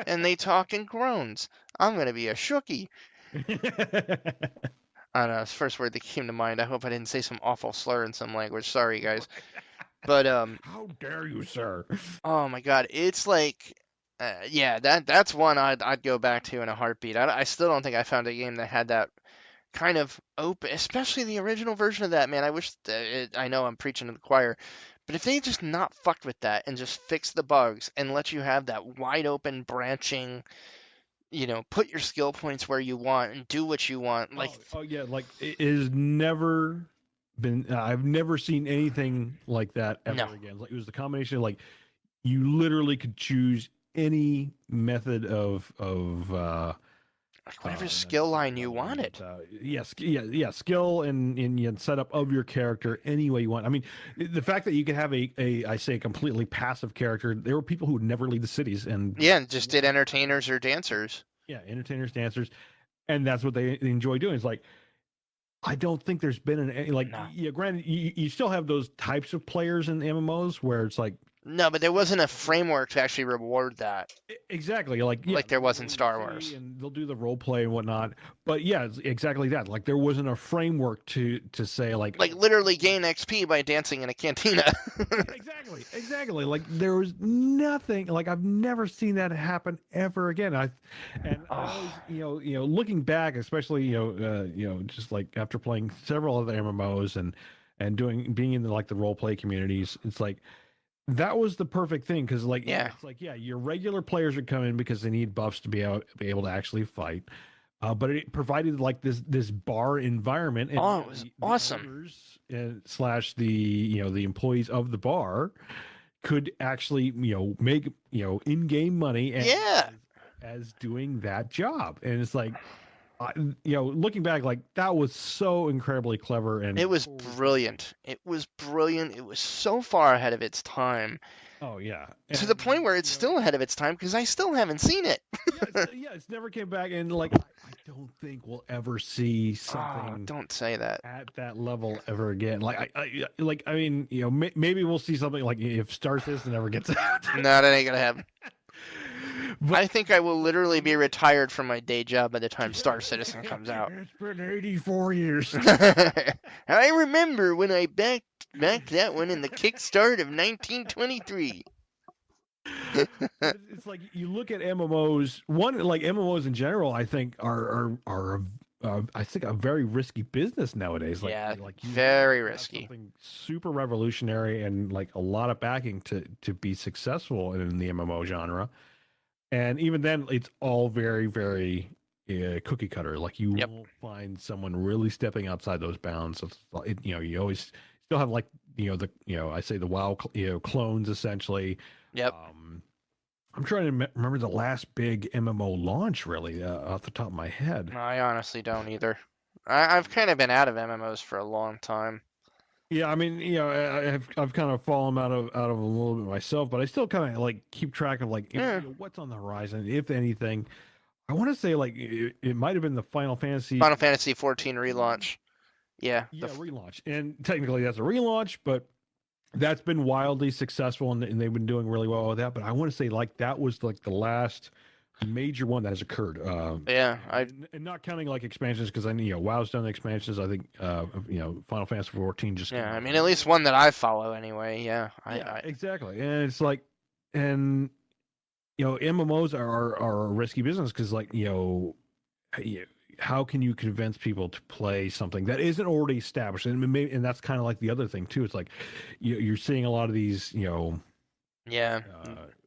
and they talk in groans. I'm gonna be a shookie. I don't know. It's the first word that came to mind. I hope I didn't say some awful slur in some language. Sorry, guys. But How dare you, sir? oh my God, it's like, yeah, that's one I'd go back to in a heartbeat. I still don't think I found a game that had that kind of open, especially the original version of that. Man, I wish I know I'm preaching to the choir, but if they just not fucked with that and just fixed the bugs and let you have that wide open branching, put your skill points where you want and do what you want, like, Oh yeah, like it is never been. I've never seen anything like that ever no, again. Like it was the combination of like you literally could choose any method of like whatever not skill line you difficulty, wanted. but yes, yeah, skill and setup of your character any way you want. I mean, the fact that you could have I say a completely passive character. There were people who would never leave the cities, and Yeah, and just did entertainers or dancers. yeah, entertainers, dancers, and that's what they enjoy doing. It's like I don't think there's been like No. yeah, granted you still have those types of players in MMOs where it's like No, but there wasn't a framework to actually reward that, exactly like yeah, like there was in in Star the Wars. city and they'll do the role play and whatnot. But yeah, it's exactly that. Like there wasn't a framework to say like Like oh, literally gain XP by dancing in a cantina. exactly. Like there was nothing. Like I've never seen that happen ever again. I always Oh, looking back, especially just like after playing several other MMOs and being in like the role play communities, it's like that was the perfect thing because like yeah. it's like yeah, your regular players would come in because they need buffs to be able to actually fight. But it provided like this bar environment, and Oh, it was the awesome. owners slash the the employees of the bar could actually make in-game money and Yeah. as doing that job, and it's like looking back, like that was so incredibly clever and It was totally brilliant. It was brilliant. It was so far ahead of its time, oh yeah, to the point and where it's still ahead of its time because I still haven't seen it. yeah, it's never came back, and like I don't think we'll ever see Oh, something don't say that. at that level ever again. Like I mean, maybe we'll see something like if Star Citizen ever gets out. No, that ain't gonna happen. But I think I will literally be retired from my day job by the time Star Citizen comes out. it's been 84 years. I remember when I backed that one in the kickstart of 1923. It's like you look at MMOs. One like MMOs in general, I think are I think a very risky business nowadays. Like, Yeah, like you very have risky. something super revolutionary and like a lot of backing to be successful in the MMO genre. And even then, it's all very very cookie cutter. Like you Yep. won't find someone really stepping outside those bounds. You always still have like I say the WoW clones essentially. Yep. Um, I'm trying to remember the last big MMO launch really off the top of my head. I honestly don't either. I've kind of been out of MMOs for a long time. Yeah, I mean, I've kind of fallen out of a little bit myself, but I still kind of like keep track of like Yeah. what's on the horizon, if anything. I want to say like it might have been the Final Fantasy Final Fantasy 14 14, relaunch. Yeah. yeah, relaunch, and technically that's a relaunch, but that's been wildly successful, and they've been doing really well with that. But I want to say like that was like the last major one that has occurred. Yeah. And not counting like expansions because I know WoW's done expansions. I think Final Fantasy 14 just came Yeah. I out. mean, at least one that I follow anyway. Yeah. Yeah, exactly. And it's like, and MMOs are a risky business because like how can you convince people to play something that isn't already established? And that's kind of like the other thing too. It's like you're seeing a lot of these Yeah.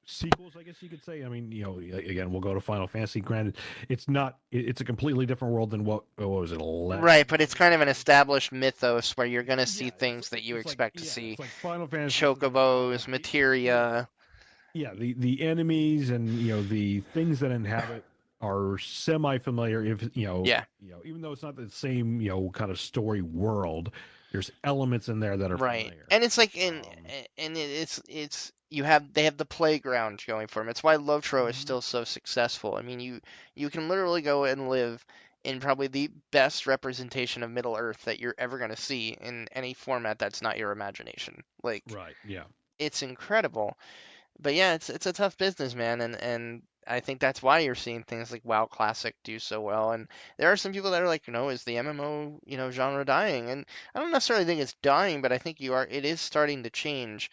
sequels, I guess you could say. I mean, again, we'll go to Final Fantasy. Granted, it's not. It's a completely different world than what was it? 11? Right, but it's kind of an established mythos where you're gonna see Yeah, things that you expect to see. it's like Final Fantasy. Chocobos, materia. Yeah, the enemies and the things that inhabit are semi-familiar. If Yeah. even though it's not the same kind of story world, there's elements in there that are Right. familiar. And it's like Um, it's they have the playground going for them. It's why LoTRO is mhm. still so successful. I mean, you can literally go and live in probably the best representation of Middle Earth that you're ever going to see in any format that's not your imagination. Like Right. Yeah. it's incredible. But yeah, it's a tough business, man, and I think that's why you're seeing things like WoW Classic do so well. And there are some people that are like, is the MMO, genre dying? And I don't necessarily think it's dying, but I think it is starting to change.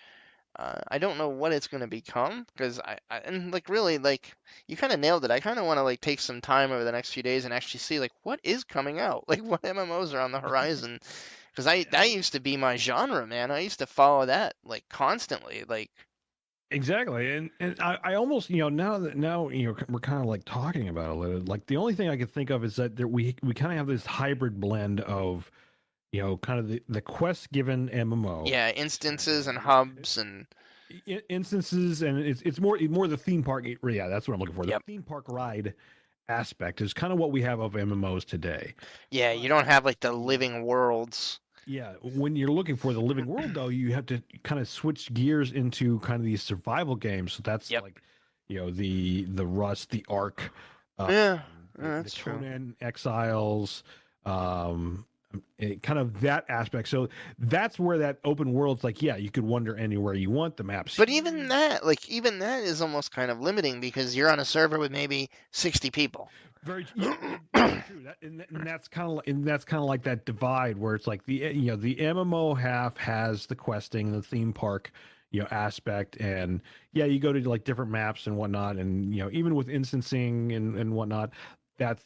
I don't know what it's going to become because and like really like you kind of nailed it. I kind of want to like take some time over the next few days and actually see like what is coming out, like what MMOs are on the horizon. Because that used to be my genre, man. I used to follow that like constantly, like. Exactly, and I almost now we're kind of like talking about it a little. Like the only thing I could think of is that we kind of have this hybrid blend of kind of the quest given MMO Yeah, instances and hubs and instances, and it's more the theme park. Yeah, that's what I'm looking for. The yep. theme park ride aspect is kind of what we have of MMOs today. Yeah, you But don't have like the the living worlds. yeah, when you're looking for the living world, though, you have to kind of switch gears into kind of these survival games. So that's Yep. like, the Rust, the Ark, um, Yeah, the that's true. Conan Exiles, um, kind of that aspect. So that's where that open world's like, yeah, you could wander anywhere you want. The map's But even huge. that, like even that is almost kind of limiting because you're on a server with maybe 60 people. Very true. And that's kind of like that divide where it's like the MMO half has the questing, the theme park, aspect, and yeah, you go to like different maps and whatnot, and even with instancing and whatnot, that's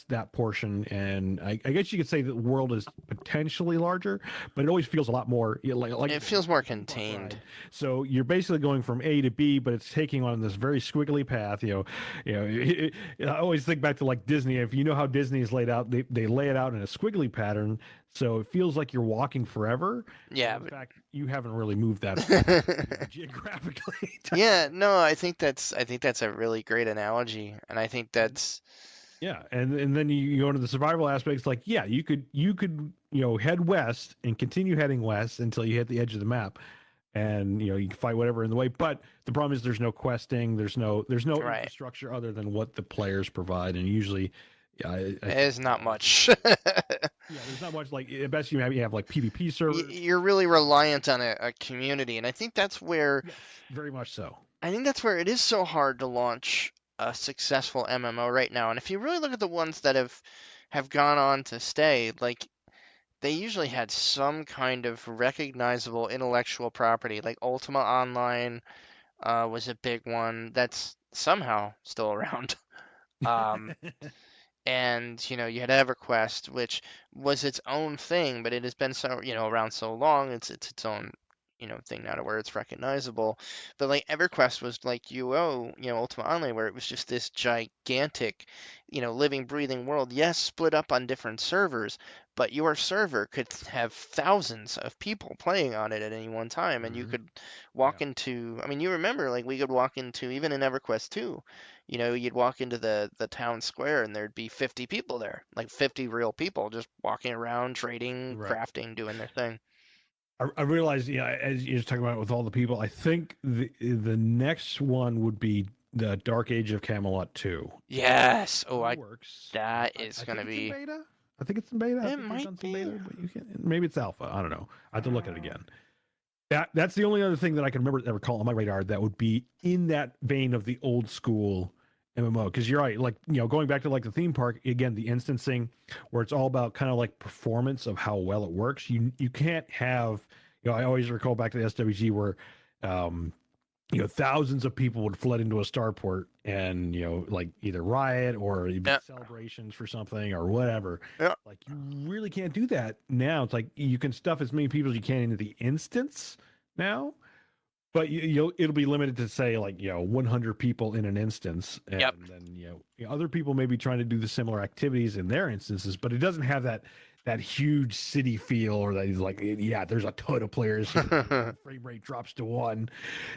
that portion. And I guess you could say the world is potentially larger, but it always feels a lot more like It you said, feels more the theme park contained. ride. So you're basically going from A to B, but it's taking on this very squiggly path. I always think back to like Disney. If you know how Disney is laid out, they lay it out in a squiggly pattern, so it feels like you're walking forever. Yeah, When in fact, you haven't really moved that far, but geographically. yeah, no, I think that's a really great analogy, and I think And that's yeah, and then you go into the survival aspects. Like, yeah, you could head west and continue heading west until you hit the edge of the map, and you can fight whatever in the way. But the problem is there's no questing, there's no right. infrastructure other than what the players provide, and usually, yeah, I think There's not there's much. yeah, there's not much. Like at best you have like PvP servers. You're really reliant on a community, and Yes, very much so. I think that's where it is so hard to launch a successful MMO right now. And if you really look at the ones that have gone on to stay, like they usually had some kind of recognizable intellectual property. Like Ultima Online was a big one that's somehow still around. Um, and you had EverQuest, which was its own thing, but it has been so around so long. It's its own thing now to where it's recognizable. But like EverQuest was like UO, Ultima Online, where it was just this gigantic, living, breathing world. Yes, split up on different servers, but your server could have thousands of people playing on it at any one time, and you could walk into. I mean, you remember like we could walk into even in EverQuest 2. You'd walk into the town square and there'd be 50 people there, like 50 real people just walking around, trading, crafting, doing their thing. I realized, as you're talking about with all the people, I think the next one would be the Dark Age of Camelot 2. Yes. Oh, works. That is going to be. In beta. I think it's in beta. It might be. Beta, but you can, maybe it's alpha. I don't know. I have to look at it again. That's the only other thing that I can remember ever call on my radar that would be in that vein of the old school MMO. Because you're right, like going back to like the theme park again, the instancing where it's all about kind of like performance of how well it works. You can't have I always recall back to the SWG where thousands of people would flood into a starport and like either riot or celebrations for something or whatever. Like you really can't do that now. It's like you can stuff as many people as you can into the instance now, but it'll be limited to say like 100 people in an instance, and then other people may be trying to do the similar activities in their instances, but it doesn't have that huge city feel, or that he's like, there's a ton of players. Frame rate drops to 1.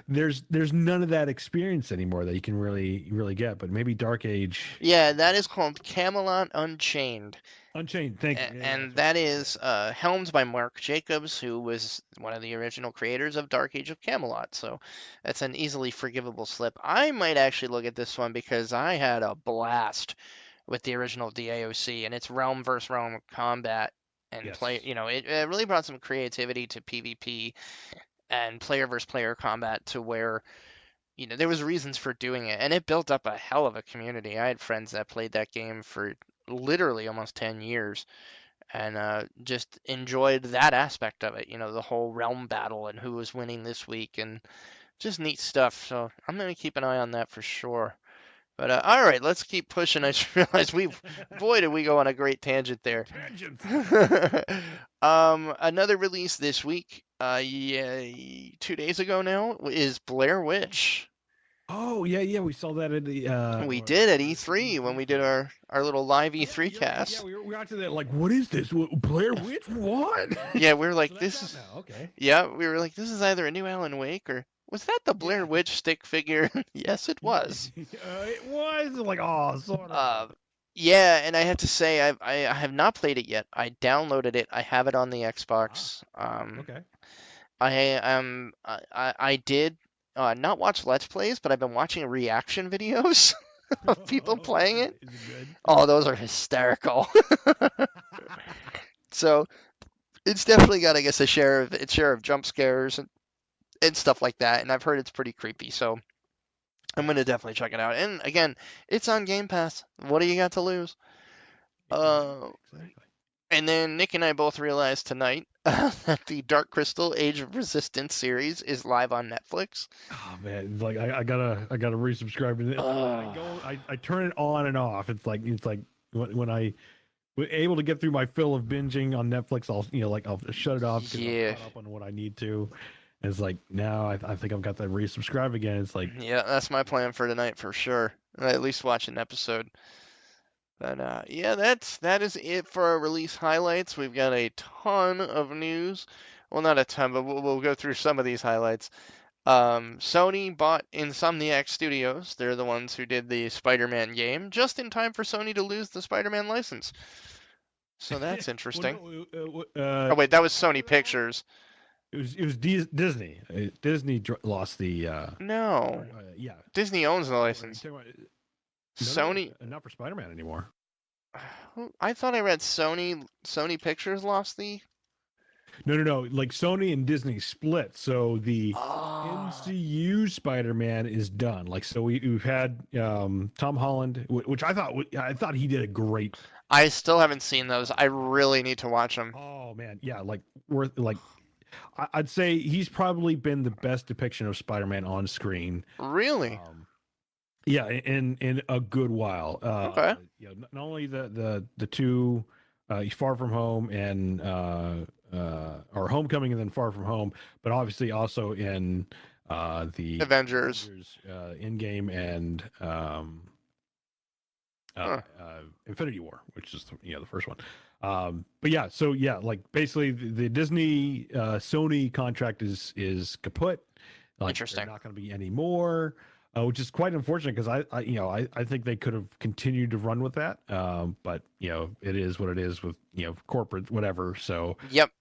There's none of that experience anymore that you can really get. But maybe Dark Age. Yeah, that is called Camelot Unchained. Unchained, thank you. And that is helmed by Mark Jacobs, who was one of the original creators of Dark Age of Camelot. So that's an easily forgivable slip. I might actually look at this one because I had a blast with the original DAOC, and it's realm versus realm combat and play. It really brought some creativity to PvP and player versus player combat to where there was reasons for doing it, and it built up a hell of a community. I had friends that played that game for literally almost 10 years and just enjoyed that aspect of it. The whole realm battle and who was winning this week, and just neat stuff. So I'm gonna keep an eye on that for sure. But all right, let's keep pushing. I just realized boy, did we go on a great tangent there. Another release this week, 2 days ago now, is Blair Witch. Oh yeah, we saw that at the. We did at E3 when we did our little live E3 cast. Yeah, we got to that. Like, what is this? Blair Witch? What? Yeah, we were like, so this is. Okay. Yeah, we were like, this is either a new Alan Wake or. Was that the Blair Witch stick figure? Yes, it was. It was like, sort of. Yeah, and I have to say, I have not played it yet. I downloaded it. I have it on the Xbox. Okay. I did not watch Let's Plays, but I've been watching reaction videos of people playing it. Is it good? Oh, those are hysterical. So it's definitely got, I guess, a share of jump scares and stuff like that, and I've heard it's pretty creepy, so I'm gonna definitely check it out. And again, it's on Game Pass. What do you got to lose? Exactly. And then Nick and I both realized tonight that the Dark Crystal Age of Resistance series is live on Netflix. Oh man, like I gotta resubscribe to it. I turn it on and off. It's like when I able to get through my fill of binging on Netflix, I'll shut it off because I'm caught up on what I need to. And it's like now I think I've got to resubscribe again. It's like that's my plan for tonight for sure. At least watch an episode. But that is it for our release highlights. We've got a ton of news. Well, not a ton, but we'll go through some of these highlights. Sony bought Insomniac Studios. They're the ones who did the Spider-Man game, just in time for Sony to lose the Spider-Man license. So that's interesting. Oh wait, that was Sony Pictures. It was Disney. Disney lost the. No. Yeah. Disney owns the license. Sony. Not for Spider-Man anymore. I thought I read Sony Pictures lost the. No. Like Sony and Disney split, so the MCU Spider-Man is done. Like, so we've had Tom Holland, which I thought he did a great. I still haven't seen those. I really need to watch them. Oh man, yeah, I'd say he's probably been the best depiction of Spider-Man on screen. Really? Yeah, in a good while. Okay. Not only the two, Far From Home and or Homecoming and then Far From Home, but obviously also in the Avengers. Avengers Endgame and Huh. Infinity War, which is the first one. But yeah, so yeah, like basically the Disney Sony contract is kaput. Like they're Interesting. not going to be any more, which is quite unfortunate because I think they could have continued to run with that. But it is what it is with corporate whatever. So Yep.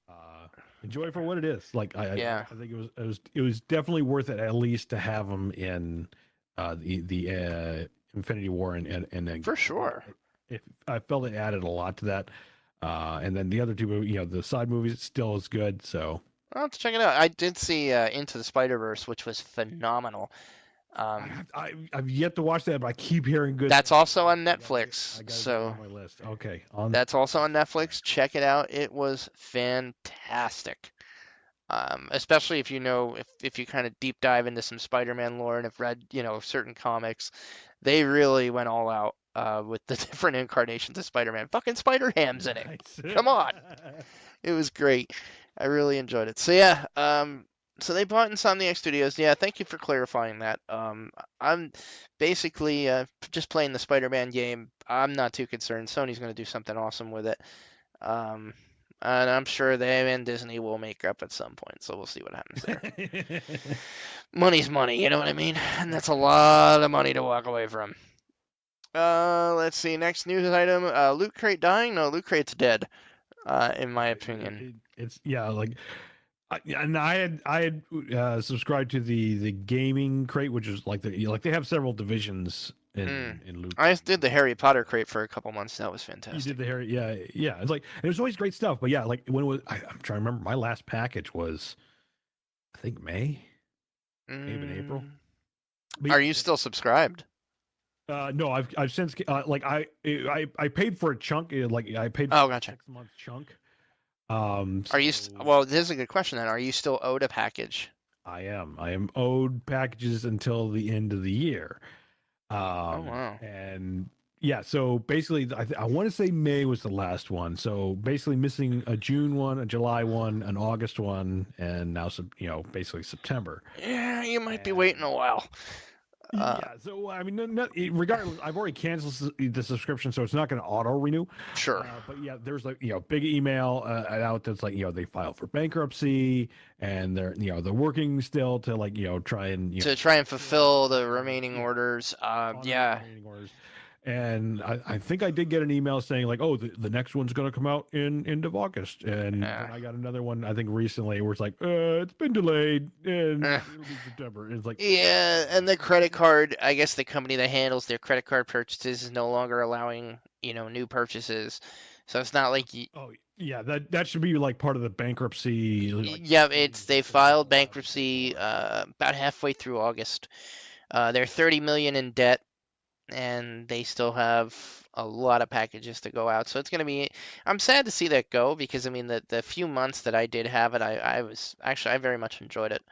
enjoy for what it is. Like Yeah. I think it was definitely worth it at least to have them in the Infinity War and then For sure. I felt it added a lot to that. And then the other two, the side movies still is good. So I'll have to check it out. I did see Into the Spider-Verse, which was phenomenal. I've yet to watch that, but I keep hearing good That's things. also on I Netflix. gotta get it So on my list. Okay, that's also on Netflix. All right. Netflix. Check it out. It was fantastic. Especially if if you kind of deep dive into some Spider-Man lore and have read certain comics, they really went all out with the different incarnations of Spider-Man. Fucking Spider-Ham's in it. Nice. Come on, it was great. I really enjoyed it. So yeah, so they bought Insomniac Studios. Yeah, thank you for clarifying that. I'm basically just playing the Spider-Man game. I'm not too concerned. Sony's going to do something awesome with it. Um, and I'm sure they and Disney will make up at some point. So we'll see what happens there. Money's money, you know what I mean? And that's a lot of money to walk away from. Let's see. Next news item: Loot Crate dying? No, Loot Crate's dead. In my opinion. It's like I had subscribed to the gaming crate, which is like they have several divisions in Loot I Crate. just did the Harry Potter crate for a couple months. That was fantastic. You did the Harry, yeah. It's like it was always great stuff, but yeah, like when it was, I'm trying to remember. My last package was, I think May, maybe in April. But Are you still subscribed? no, I've since like I paid for a chunk, like I paid for Oh, a gotcha. 6 month chunk. Are you? So Well, this is a good question then. Are you still owed a package? I am owed packages until the end of the year. Oh wow. And yeah, so basically, I want to say May was the last one. So basically, missing a June one, a July one, an August one, and now basically September. Yeah, you might be waiting And a while. yeah, so I mean, regardless, I've already canceled the subscription, so it's not going to auto renew. Sure. But yeah, there's like big email out that's like they filed for bankruptcy and they're working still to like try and To try and fulfill the whatever, remaining yeah, orders. honor the Yeah. remaining orders. And I think I did get an email saying like, oh, the next one's going to come out in end of August. And then I got another one I think recently where it's like, it's been delayed and Eh. it'll be September. And it's like, Yeah, and the credit card, I guess the company that handles their credit card purchases is no longer allowing, new purchases. So it's not like oh yeah, that should be like part of the bankruptcy. Like, yeah, it's things they that they're not filed allowed to do bankruptcy anymore. about halfway through August. They're 30 million in debt and they still have a lot of packages to go out. So it's going to be I'm sad to see that go because I mean the few months that I did have it, I was actually I very much enjoyed it.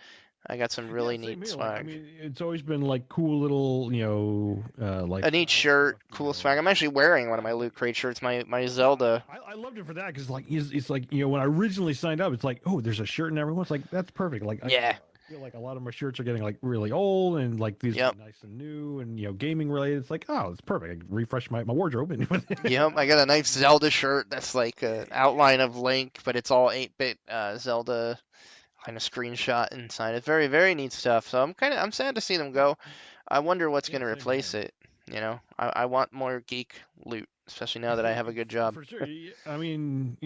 I got some Yeah, really same neat here. Like, I swag. mean, it's always been like cool little, A neat lifestyle shirt, stuff. cool swag. I'm actually wearing one of Yeah, my Loot Crate shirts, my yeah. Zelda. I loved it for that because like it's like when I originally signed up, it's like oh, there's a shirt and everyone's like that's perfect. Like Yeah. I feel like a lot of my shirts are getting like really old and like these Yep. are nice and new and gaming related. It's like oh, it's perfect. I refresh my wardrobe and Yep. I got a nice Zelda shirt that's like an outline of Link, but it's all 8-bit Zelda kind of screenshot inside. It's very, very neat stuff. So I'm sad to see them go. I wonder what's yeah, going to same replace here. it. I want more geek loot, especially now that I have a good job. For sure. I mean,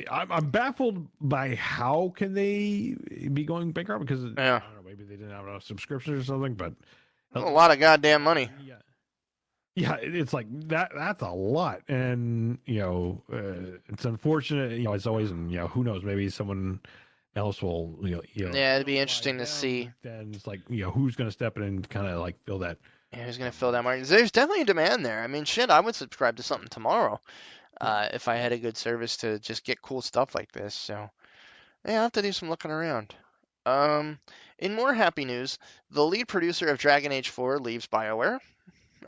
I'm baffled by how can they be going bankrupt because I Yeah. don't know, maybe they didn't have enough subscriptions or something, but A lot of goddamn like, money. yeah, it's like that's a lot, and it's unfortunate. It's always, and who knows, maybe someone else will, Yeah, it'd be buy interesting to see. them. Then it's like, who's going to step in and kind of like fill that Yeah, who's gonna fill that voice. market? There's definitely a demand there. I mean, shit, I would subscribe to something tomorrow, if I had a good service to just get cool stuff like this. So yeah, I'll have to do some looking around. Um, in more happy news, the lead producer of Dragon Age 4 leaves BioWare.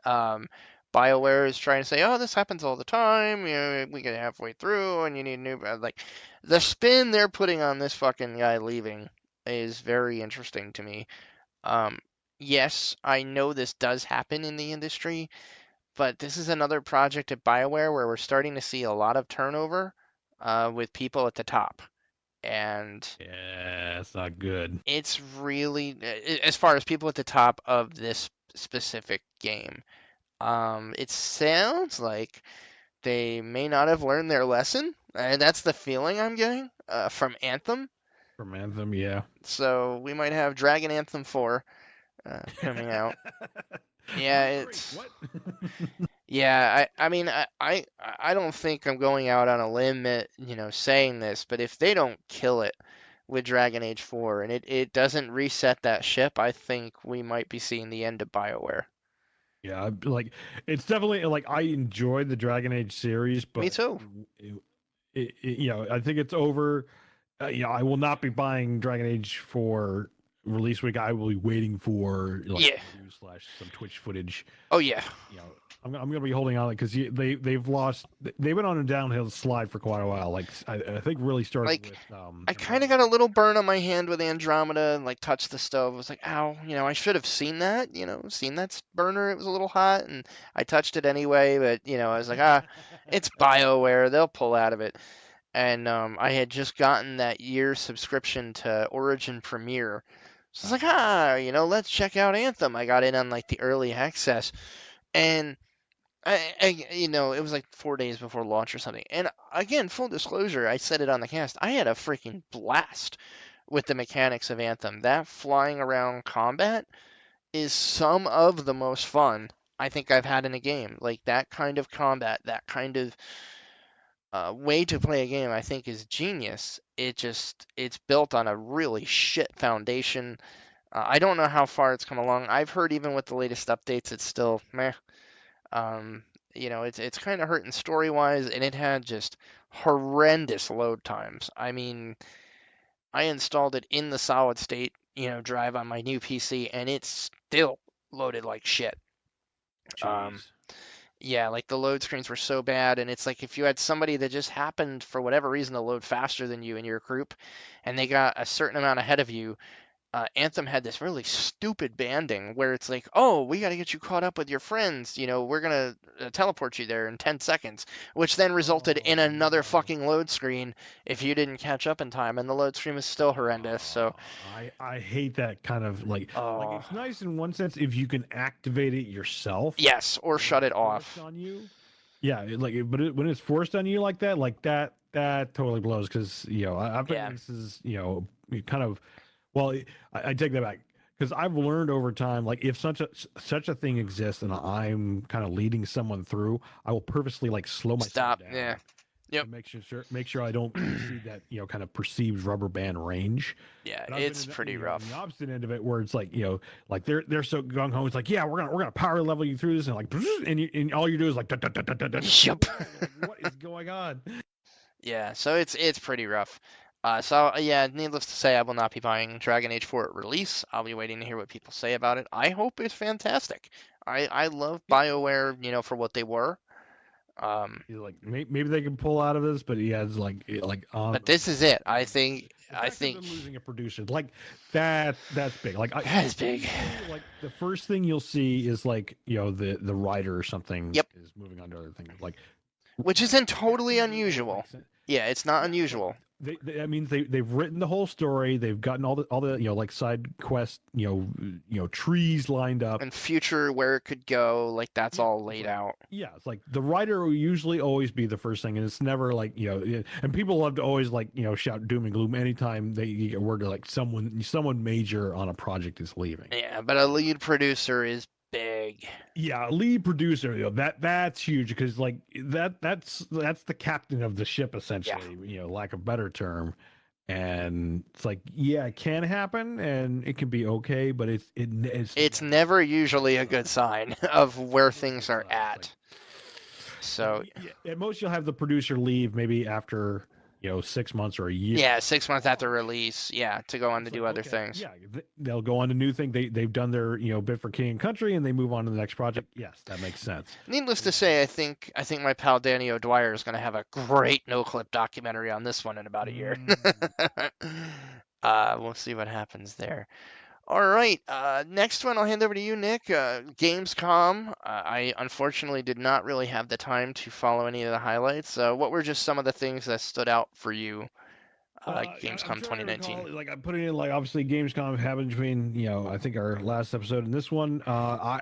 Um, BioWare is trying to say, oh, this happens all the time. We get halfway through and you need new. Like, the spin they're putting on this fucking guy leaving is very interesting to me. Um, yes, I know this does happen in the industry, but this is another project at BioWare where we're starting to see a lot of turnover with people at the top. And yeah, it's not good. it's really, as far as people at the top of this specific game, it sounds like they may not have learned their lesson. And that's the feeling I'm getting from Anthem. From Anthem, yeah. So we might have Dragon Anthem 4 coming out. Yeah, it's what? yeah. I mean, I don't think I'm going out on a limb, saying this, but if they don't kill it with Dragon Age 4 and it doesn't reset that ship, I think we might be seeing the end of BioWare. Yeah, like it's definitely like I enjoyed the Dragon Age series, but Me too. I think it's over. I will not be buying Dragon Age for release week. I will be waiting for Yeah. slash some Twitch footage. Oh yeah. I'm gonna be holding on because they've lost. They've been on a downhill slide for quite a while. Like I think really started Like, with. I kind of got a little burn on my hand with Andromeda and like touched the stove. I was like, ow, I should have seen that, seen that burner. It was a little hot and I touched it anyway. But, I was like, it's BioWare. They'll pull out of it. And I had just gotten that year's subscription to Origin Premiere. So I was like, let's check out Anthem. I got in on like the early access. And it was like 4 days before launch or something. And again, full disclosure, I said it on the cast. I had a freaking blast with the mechanics of Anthem. That flying around combat is some of the most fun I think I've had in a game. Like that kind of combat, that kind of way to play a game, I think is genius. It's built on a really shit foundation. I don't know how far it's come along. I've heard even with the latest updates, it's still meh. It's kind of hurting story wise, and it had just horrendous load times. I mean, I installed it in the solid state, drive on my new PC, and it still loaded like shit. Jeez. Yeah, like the load screens were so bad, and it's like if you had somebody that just happened for whatever reason to load faster than you in your group, and they got a certain amount ahead of you, Anthem had this really stupid banding where it's like, oh, we got to get you caught up with your friends. We're going to teleport you there in 10 seconds, which then resulted in another fucking load screen if you didn't catch up in time. And the load screen was still horrendous. So I hate that kind of like it's nice in one sense if you can activate it yourself. Yes, or shut it off. On you. Yeah, when it's forced on you like that totally blows because, I've been instances, kind of. Well, I take that back because I've learned over time, like if such a thing exists and I'm kind of leading someone through, I will purposely like slow myself down. Yeah. Yep. Make sure I don't see that kind of perceived rubber band range. Yeah, it's pretty rough. The opposite end of it, where it's like like they're so gung ho. It's like we're gonna power level you through this, and like and all you do is like yep. What is going on? Yeah, so it's pretty rough. Needless to say, I will not be buying Dragon Age 4 at release. I'll be waiting to hear what people say about it. I hope it's fantastic. I love BioWare, for what they were. Like maybe they can pull out of this, but it's like but this is it. I think losing a producer like that's big. Like that is big. Like the first thing you'll see is like the writer or something. Yep. Is moving on to other things like, which isn't totally unusual. Yeah, it's not unusual. That means they've written the whole story. They've gotten all the like side quest trees lined up and future where it could go. Like that's all laid out. Yeah, it's like the writer will usually always be the first thing, and it's never like and people love to always like shout doom and gloom anytime they get word of like someone major on a project is leaving. Yeah, but a lead producer is big. Yeah, lead producer, that's huge because like that's the captain of the ship essentially, lack of a better term. And it's like, it can happen and it can be okay, but it's never usually a good sign of where things are at. So at most you'll have the producer leave maybe after 6 months or a year. Yeah, 6 months after release. Yeah, to go on to do other things. Yeah, they'll go on to new thing. They've done their bit for King and Country, and they move on to the next project. Yes, that makes sense. Needless to say, I think my pal Danny O'Dwyer is going to have a great no-clip documentary on this one in about a year. We'll see what happens there. All right, next one I'll hand over to you, Nick. Gamescom. I unfortunately did not really have the time to follow any of the highlights. What were just some of the things that stood out for you? Gamescom 2019. Recall, I'm putting in obviously Gamescom happened between I think our last episode and this one. I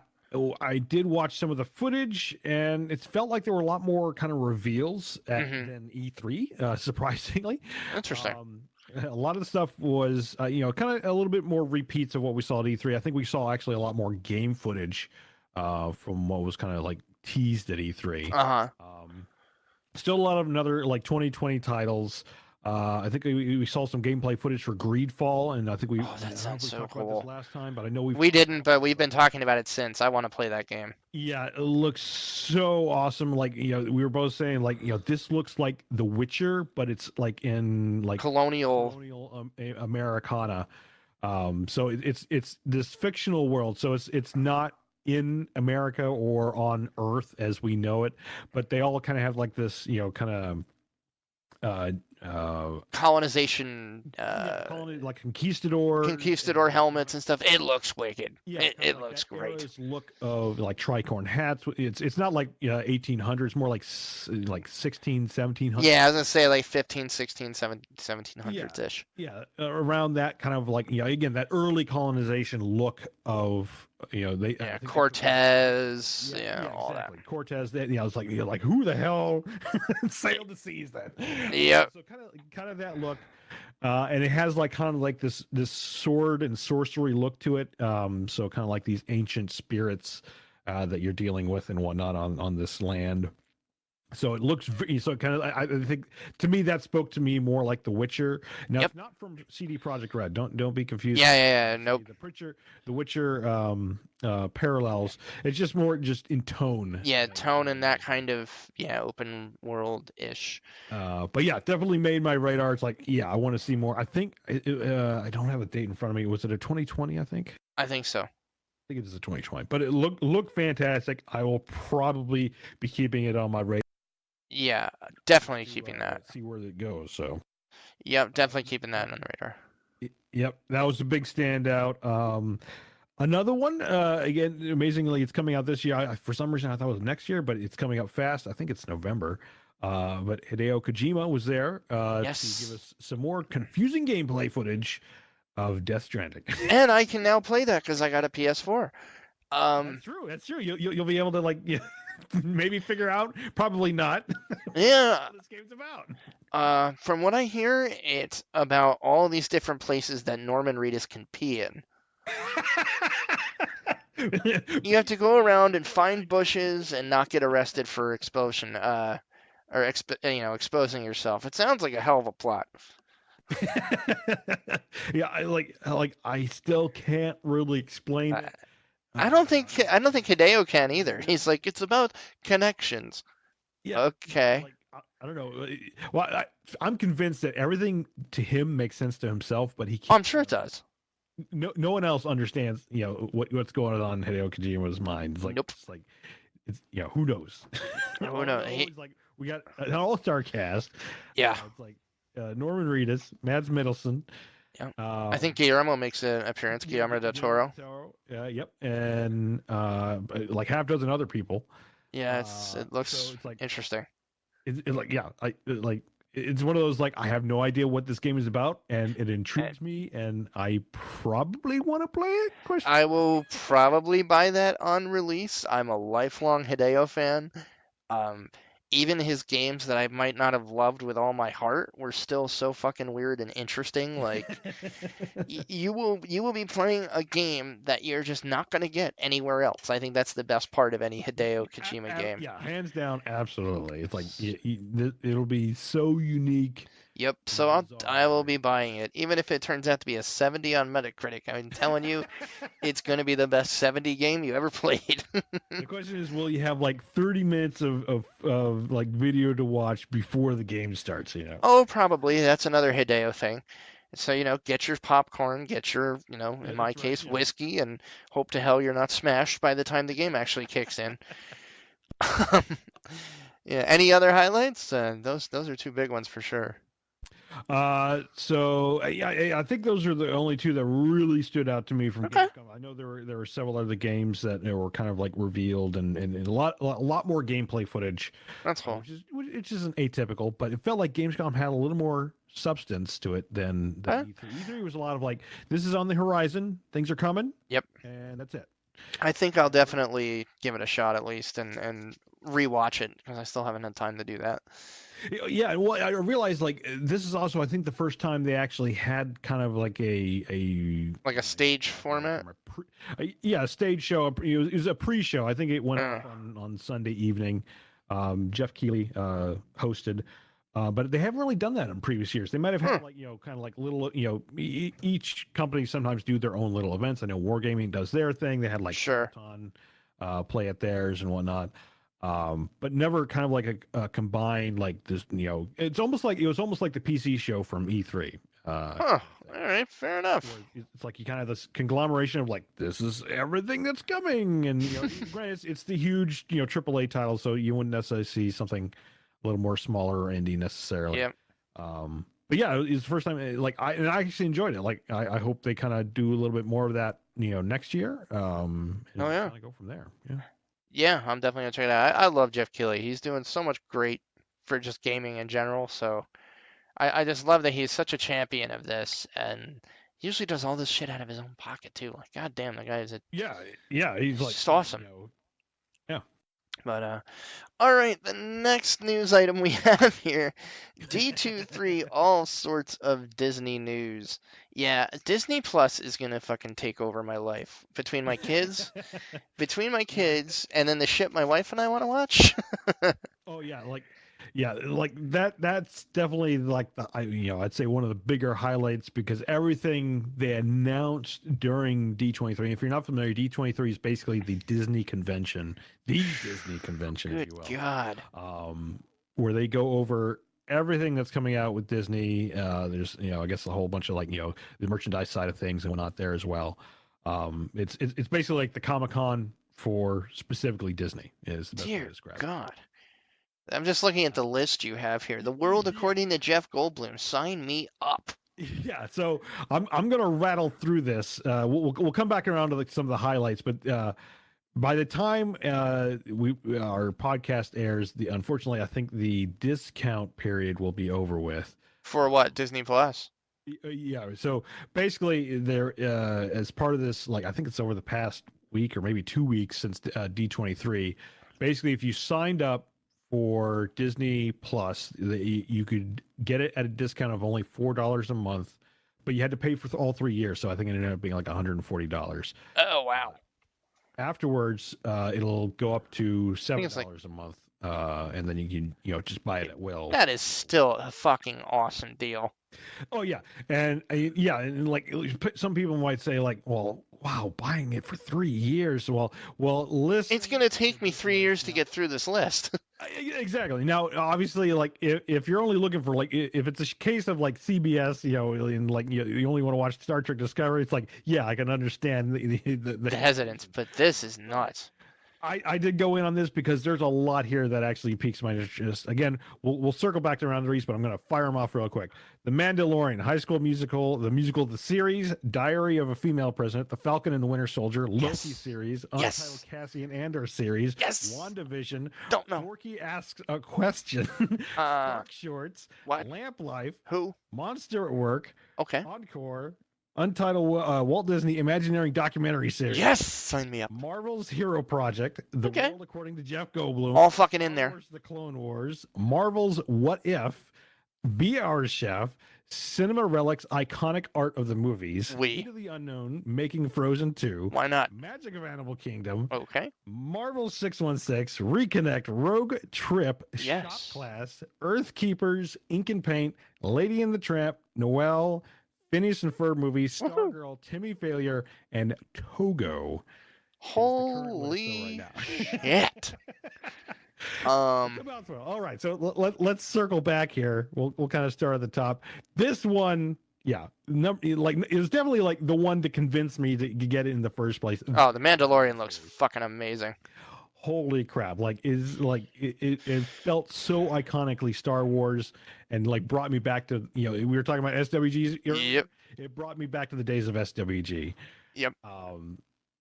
did watch some of the footage, and it felt like there were a lot more kind of reveals than E3. Surprisingly, interesting. A lot of the stuff was, kind of a little bit more repeats of what we saw at E3. I think we saw actually a lot more game footage from what was kind of teased at E3. Still a lot of another 2020 titles. I think we saw some gameplay footage for Greedfall, and I think we. Oh, that sounds so cool. About this last time, but I know we didn't, but we've been talking about it since. I want to play that game. Yeah, it looks so awesome. We were both saying this looks like The Witcher, but it's in colonial Americana. So it's this fictional world. So it's not in America or on Earth as we know it, but they all kind of have this kind of colonization, conquistador helmets and stuff. It looks wicked. Yeah, it looks great. Look of tricorn hats. It's not 1800s, more like 16, 1700s. Yeah, I was gonna say 15, 16, 1700s ish. Yeah, around that kind of again that early colonization look of Cortez, all exactly. That. Cortez, it's like who the hell sailed the seas then? Yeah. So kind of that look, and it has this sword and sorcery look to it. So kind of like these ancient spirits that you're dealing with and whatnot on this land. So it looks kind of. I think to me that spoke to me more like The Witcher. Now it's not from CD Projekt Red. Don't be confused. Yeah. Nope. The Witcher parallels. It's just more in tone. Yeah, tone and that kind of open world ish. But yeah, definitely made my radar. It's I want to see more. I think I don't have a date in front of me. Was it a 2020? I think so. I think it is a 2020. But it looked fantastic. I will probably be keeping it on my radar. Yeah, definitely keeping that. See where it goes. So. Yep, definitely keeping that on the radar. Yep, that was a big standout. Another one, again, amazingly, it's coming out this year. For some reason, I thought it was next year, but it's coming out fast. I think it's November. But Hideo Kojima was there to give us some more confusing gameplay footage of Death Stranding. And I can now play that because I got a PS4. That's true. You'll be able to maybe figure out. Probably not. Yeah. What this game's about. From what I hear, it's about all these different places that Norman Reedus can pee in. You have to go around and find bushes and not get arrested for exposing yourself. It sounds like a hell of a plot. Yeah, I still can't really explain it. I don't think Hideo can either. He's it's about connections. Yeah. Okay. I don't know. Well, I'm convinced that everything to him makes sense to himself, but he can't. I'm sure it does. No one else understands, what's going on in Hideo Kojima's mind. It's nope. It's who knows? Who knows? We got an all-star cast. Yeah. It's Norman Reedus, Mads Mikkelsen. Yeah. I think Guillermo makes an appearance. Guillermo del Toro. Yep. And half dozen other people. Yeah, it looks interesting. It's one of those I have no idea what this game is about, and it intrigues me, and I probably want to play it. I will probably buy that on release. I'm a lifelong Hideo fan. Even his games that I might not have loved with all my heart were still so fucking weird and interesting. You will be playing a game that you're just not going to get anywhere else. I think that's the best part of any Hideo Kojima game. Yeah, hands down, absolutely. It's it'll be so unique. Yep. So I will be buying it, even if it turns out to be a 70 on Metacritic. I'm telling you, it's going to be the best 70 game you ever played. The question is, will you have like 30 minutes of like video to watch before the game starts? Oh, probably. That's another Hideo thing. So, get your popcorn, get your, in my case, whiskey, and hope to hell you're not smashed by the time the game actually kicks in. Yeah. Any other highlights? Those are two big ones for sure. So I think those are the only two that really stood out to me from Gamescom. I know there were several other games that were kind of like revealed and a lot more gameplay footage. That's cool. Which isn't atypical, but it felt like Gamescom had a little more substance to it than E3. E3 was a lot of like, this is on the horizon, things are coming. Yep. And that's it. I think I'll definitely give it a shot at least and rewatch it because I still haven't had time to do that. Yeah, well, I realized like this is also I think the first time they actually had kind of like a stage format. A stage show. It was a pre-show. I think it went off on Sunday evening. Jeff Keighley hosted. But they haven't really done that in previous years. They might have had kind of like little, each company sometimes do their own little events. I know Wargaming does their thing. They had like Peloton, play at theirs and whatnot. But never kind of like a combined like this. It was almost like the PC show from E3. All right, fair enough. It's like you kind of this conglomeration of like this is everything that's coming, and granted, it's the huge AAA title, so you wouldn't necessarily see something a little more smaller or indie necessarily. Yeah. But yeah, it's the first time. Like I actually enjoyed it. Like I hope they kind of do a little bit more of that. Next year. And kind of go from there. Yeah. Yeah, I'm definitely gonna check it out. I love Jeff Keighley. He's doing so much great for just gaming in general. So I just love that he's such a champion of this, and he usually does all this shit out of his own pocket too. Like, goddamn, the guy is he's like just awesome. Yeah. But all right, the next news item we have here, D23, all sorts of Disney news. Yeah, Disney Plus is gonna fucking take over my life between my kids, and then the shit my wife and I want to watch. Oh yeah, like that. That's definitely like I'd say one of the bigger highlights because everything they announced during D23. If you're not familiar, D23 is basically the Disney convention, if you will. God. Where they go over everything that's coming out with Disney. There's I guess a whole bunch of the merchandise side of things and whatnot there as well. It's basically like the Comic-Con for specifically Disney is the best way to describe it. God. I'm just looking at the list you have here. The World According to Jeff Goldblum. Sign me up. Yeah, so I'm gonna rattle through this. We'll come back around to some of the highlights, but by the time our podcast airs, unfortunately I think the discount period will be over with. For what? Disney Plus? Yeah. So basically, there as part of this, like I think it's over the past week or maybe 2 weeks since D23. Basically, if you signed up for Disney Plus, you could get it at a discount of only $4 a month, but you had to pay for all 3 years. So I think it ended up being like $140. Oh wow! Afterwards, it'll go up to $7 a month, and then you can just buy it at will. That is still a fucking awesome deal. Oh yeah, and like some people might say like, well, wow, buying it for 3 years. Well, listen. It's gonna take me 3 years to get through this list. Exactly. Now, obviously, like if you're only looking for like if it's a case of like CBS, and like you only want to watch Star Trek Discovery, it's like I can understand the hesitance, but this is nuts. I did go in on this because there's a lot here that actually piques my interest. Again, we'll circle back around the Reese, but I'm going to fire them off real quick. The Mandalorian, High School Musical, the musical, the series, Diary of a Female President, The Falcon and the Winter Soldier, Loki series, Untitled Cassian Andor series, WandaVision, Don't know. Forky Asks a Question, Dark Shorts, Lamp Life, Monster at Work, Encore, Untitled Walt Disney Imagineering documentary series. Yes, sign me up. Marvel's Hero Project, The World According to Jeff Goldblum. All fucking in there. The Clone Wars, Marvel's What If, Be Our Chef, Cinema Relics, Iconic Art of the Movies, We. Into the Unknown, Making Frozen 2, Why not? Magic of Animal Kingdom, Okay. Marvel 616, Reconnect, Rogue Trip, Shop Yes. Class, Earth Keepers, Ink and Paint, Lady and the Tramp, Noelle, Phineas and Ferb movie, Stargirl, Timmy Failure, and Togo. Holy shit. All right, so let's circle back here. We'll kind of start at the top. This one, yeah, like it was definitely like the one to convince me to get it in the first place. Oh, The Mandalorian looks fucking amazing. Holy crap! Like it felt so iconically Star Wars, and like brought me back to we were talking about SWGs. Yep. It brought me back to the days of SWG. Yep.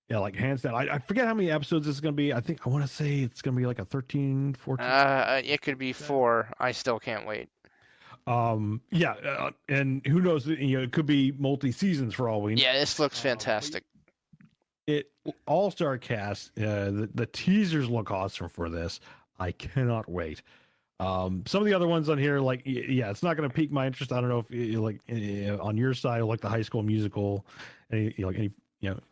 Yeah, like hands down. I forget how many episodes this is going to be. I want to say it's going to be like a 13, 14. It could be 4. I still can't wait. Yeah, and who knows? It could be multi seasons for all we know. Yeah, this looks fantastic. It all-star cast. The teasers look awesome for this. I cannot wait. Some of the other ones on here, like it's not going to pique my interest. I don't know if on your side, like the High School Musical, any.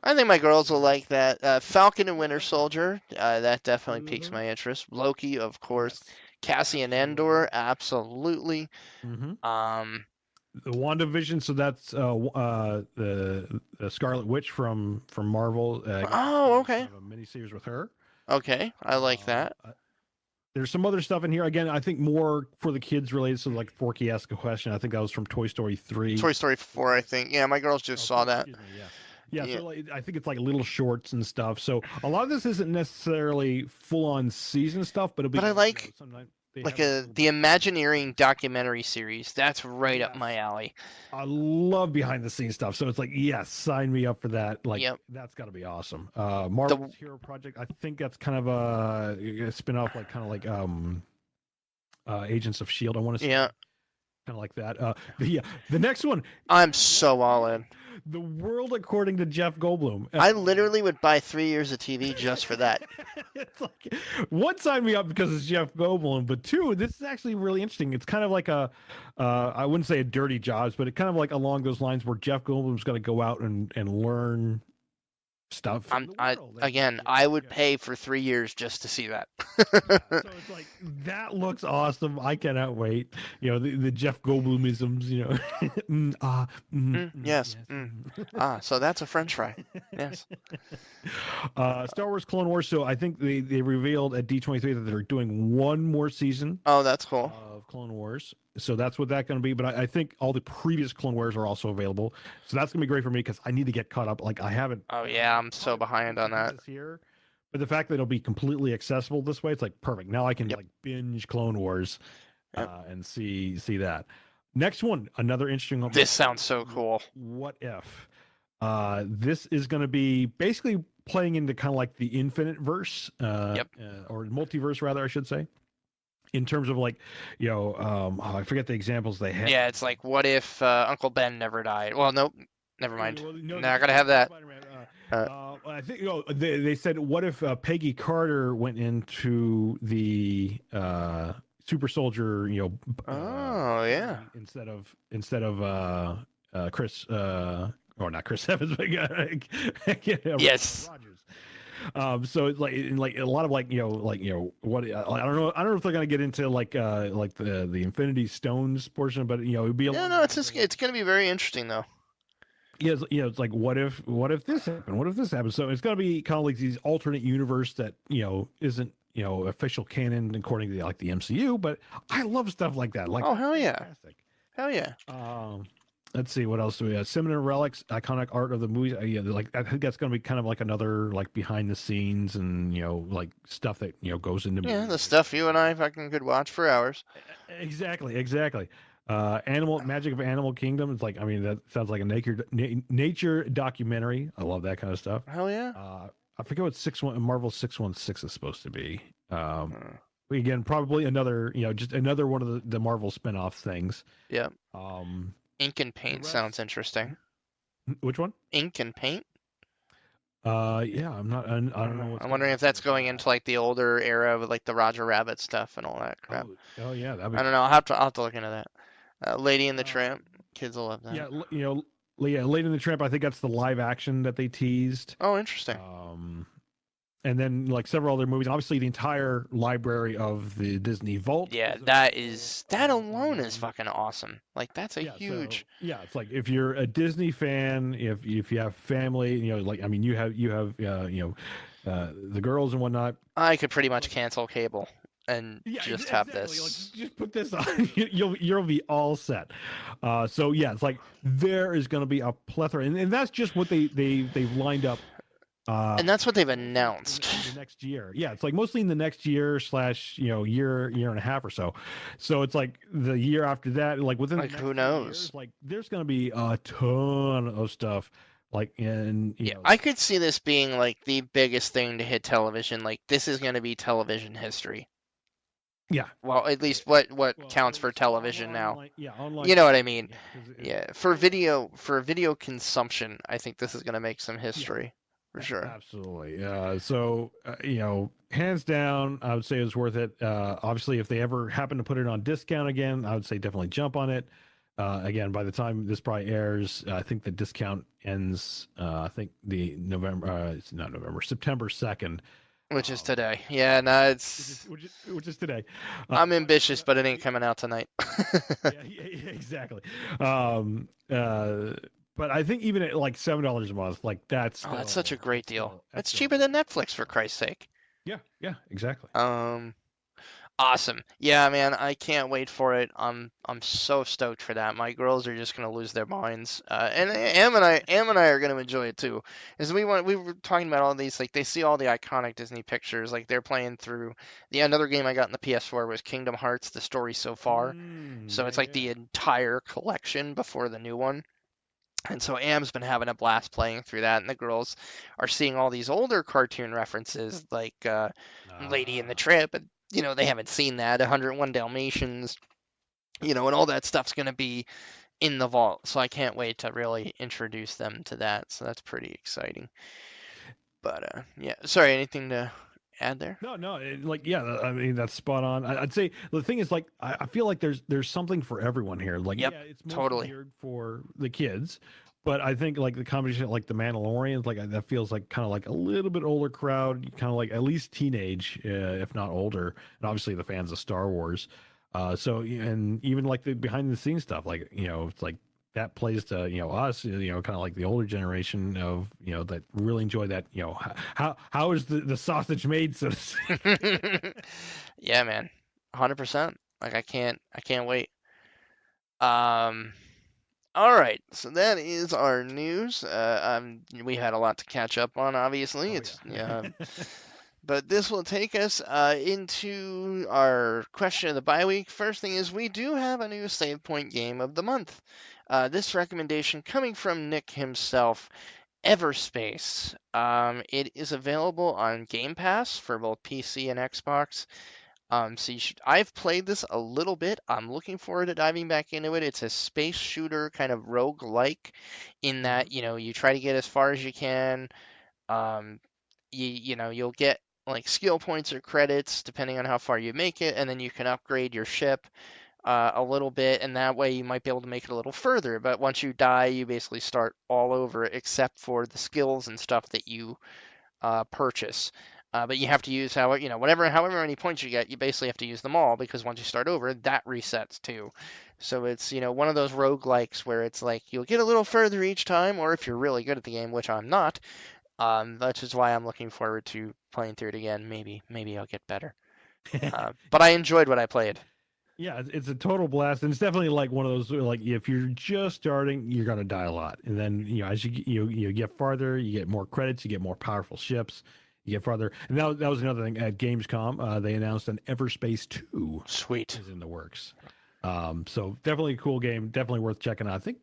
I think my girls will like that. Falcon and Winter Soldier, that definitely piques my interest. Loki, of course. Yes. Cassian Andor, absolutely. Mm-hmm. The WandaVision, so that's the Scarlet Witch from Marvel. Okay. Kind of a miniseries with her. Okay, I like that. There's some other stuff in here. Again, I think more for the kids related. So like Forky asked a question. I think that was from Toy Story 3. Toy Story 4, I think. Yeah, my girls just saw that. Yeah, so like, I think it's like little shorts and stuff. So a lot of this isn't necessarily full-on season stuff, but it'll be. But I like the Imagineering documentary series. That's right up my alley. I love behind-the-scenes stuff. So it's like, yes, sign me up for that. Like, that's got to be awesome. Marvel's Hero Project. I think that's kind of a spin-off, like kind of like Agents of S.H.I.E.L.D. I want to say. Yeah. Kind of like that. The next one. I'm so all in. The World According to Jeff Goldblum. I literally would buy 3 years of TV just for that. It's like, one, sign me up because it's Jeff Goldblum, but 2, this is actually really interesting. It's kind of like I wouldn't say a Dirty Jobs, but it kind of like along those lines where Jeff Goldblum's going to go out and learn stuff. I would pay for 3 years just to see that. So it's like, that looks awesome. I cannot wait. The Jeff Goldblumisms. Yes. So that's a French fry. Yes. Star Wars Clone Wars. So I think they revealed at D23 that they're doing one more season. Oh, that's cool. Of Clone Wars. So that's what that's going to be. But I think all the previous Clone Wars are also available. So that's going to be great for me because I need to get caught up. Like I haven't. Oh yeah, I'm so behind on that. Here. But the fact that it'll be completely accessible this way, it's like perfect. Now I can like binge Clone Wars and see that. Next one, another interesting one. This sounds so cool. What if? This is going to be basically playing into kind of like the infinite verse, or multiverse rather, I should say. In terms of like, I forget the examples they had. Yeah, it's like, what if Uncle Ben never died? Well, nope, never mind. Not gonna have that. I think they said, what if Peggy Carter went into the super soldier? Instead of Chris, or not Chris Evans, but yes. Rogers. So it's like a lot of what I don't know if they're gonna get into like the Infinity Stones portion, but it'd be it's gonna be very interesting though. Yeah, it's like what if this happened? What if this happened? So it's gonna be kind of like these alternate universe that isn't official canon according to like the MCU, but I love stuff like that. Like, oh hell yeah, hell yeah. Let's see, what else do we have? Cinema Relics, iconic art of the movies. I think that's going to be kind of like another like behind the scenes and like stuff that goes into movies. The stuff you and I fucking could watch for hours. Exactly. Magic of Animal Kingdom. It's like, that sounds like a nature documentary. I love that kind of stuff. Hell yeah. I forget what Marvel 616 is supposed to be. Again, probably another just another one of the Marvel spinoff things. Yeah. Ink and Paint sounds interesting. Which one? Ink and Paint? Yeah, I'm not. I don't know. I'm wondering if that's going into like the older era with like the Roger Rabbit stuff and all that crap. Oh yeah, I don't know. I'll have to look into that. Lady and the Tramp. Kids will love that. Yeah, Lady and the Tramp. I think that's the live action that they teased. Oh, interesting. And then like several other movies. Obviously, the entire library of the Disney Vault. Yeah, that alone is fucking awesome. Like that's a huge. So, it's like if you're a Disney fan, if you have family, like I mean, you have the girls and whatnot. I could pretty much cancel cable and just have this. Like, just put this on. You'll be all set. So yeah, it's like there is going to be a plethora, and that's just what they've lined up. And that's what they've announced. In the next year. Yeah, it's like mostly in the next year / year and a half or so. So it's like the year after that, like within like the next who knows? Years, like there's going to be a ton of stuff. Like I could see this being like the biggest thing to hit television. Like this is going to be television history. Yeah. Well, at least what counts for television now. Online. You know what I mean? Yeah. For video consumption, I think this is going to make some history. Yeah. For sure. Absolutely. So, hands down, I would say it's worth it. Obviously, if they ever happen to put it on discount again, I would say definitely jump on it. Again, by the time this probably airs, I think the discount ends, I think it's not November, September 2nd. Which is today. Yeah, no, it's... Which is today. I'm ambitious, but it ain't coming out tonight. yeah, exactly. But I think even at like $7 a month, like that's such a great deal. That's cheaper than Netflix, for Christ's sake. Yeah, exactly. Awesome. Yeah, man, I can't wait for it. I'm so stoked for that. My girls are just gonna lose their minds. And Am and I are gonna enjoy it too. As we were talking about all these, like they see all the iconic Disney pictures, like they're playing through. Another game I got in the PS4 was Kingdom Hearts: The Story So Far. So it's like the entire collection before the new one. And so Am's been having a blast playing through that, and the girls are seeing all these older cartoon references, like Lady and the Tramp, and they haven't seen that, 101 Dalmatians, and all that stuff's going to be in the vault. So I can't wait to really introduce them to that. So that's pretty exciting. But yeah, sorry, anything to add there? No, I mean that's spot on. I'd say the thing is, like, I feel like there's something for everyone here. Like, it's mostly geared for the kids, but I think like the combination, like the Mandalorians, like that feels like kind of like a little bit older crowd, kind of like at least teenage, if not older, and obviously the fans of Star Wars. So and even like the behind the scenes stuff, like it's like that plays to us, kind of like the older generation of that really enjoy that. How is the sausage made, so to speak? Yeah, man, 100%. Like I can't wait. All right, so that is our news. We had a lot to catch up on, obviously. But this will take us into our question of the bye week. First thing is we do have a new SavePoint game of the month. This recommendation coming from Nick himself, Everspace. It is available on Game Pass for both PC and Xbox. So I've played this a little bit. I'm looking forward to diving back into it. It's a space shooter kind of rogue-like in that, you try to get as far as you can. You'll get like skill points or credits depending on how far you make it, and then you can upgrade your ship a little bit, and that way you might be able to make it a little further. But once you die, you basically start all over except for the skills and stuff that you purchase. But you have to use however many points you get, you basically have to use them all, because once you start over, that resets too. So it's, one of those roguelikes where it's like you'll get a little further each time, or if you're really good at the game, which I'm not, that's just why I'm looking forward to playing through it again. Maybe I'll get better. But I enjoyed what I played. Yeah, it's a total blast, and it's definitely like one of those, like if you're just starting, you're gonna die a lot, and then as you get farther, you get more credits, you get more powerful ships, you get farther, and that was another thing at GamesCom. They announced an Everspace 2. Sweet. Is in the works. So definitely a cool game, definitely worth checking out. I think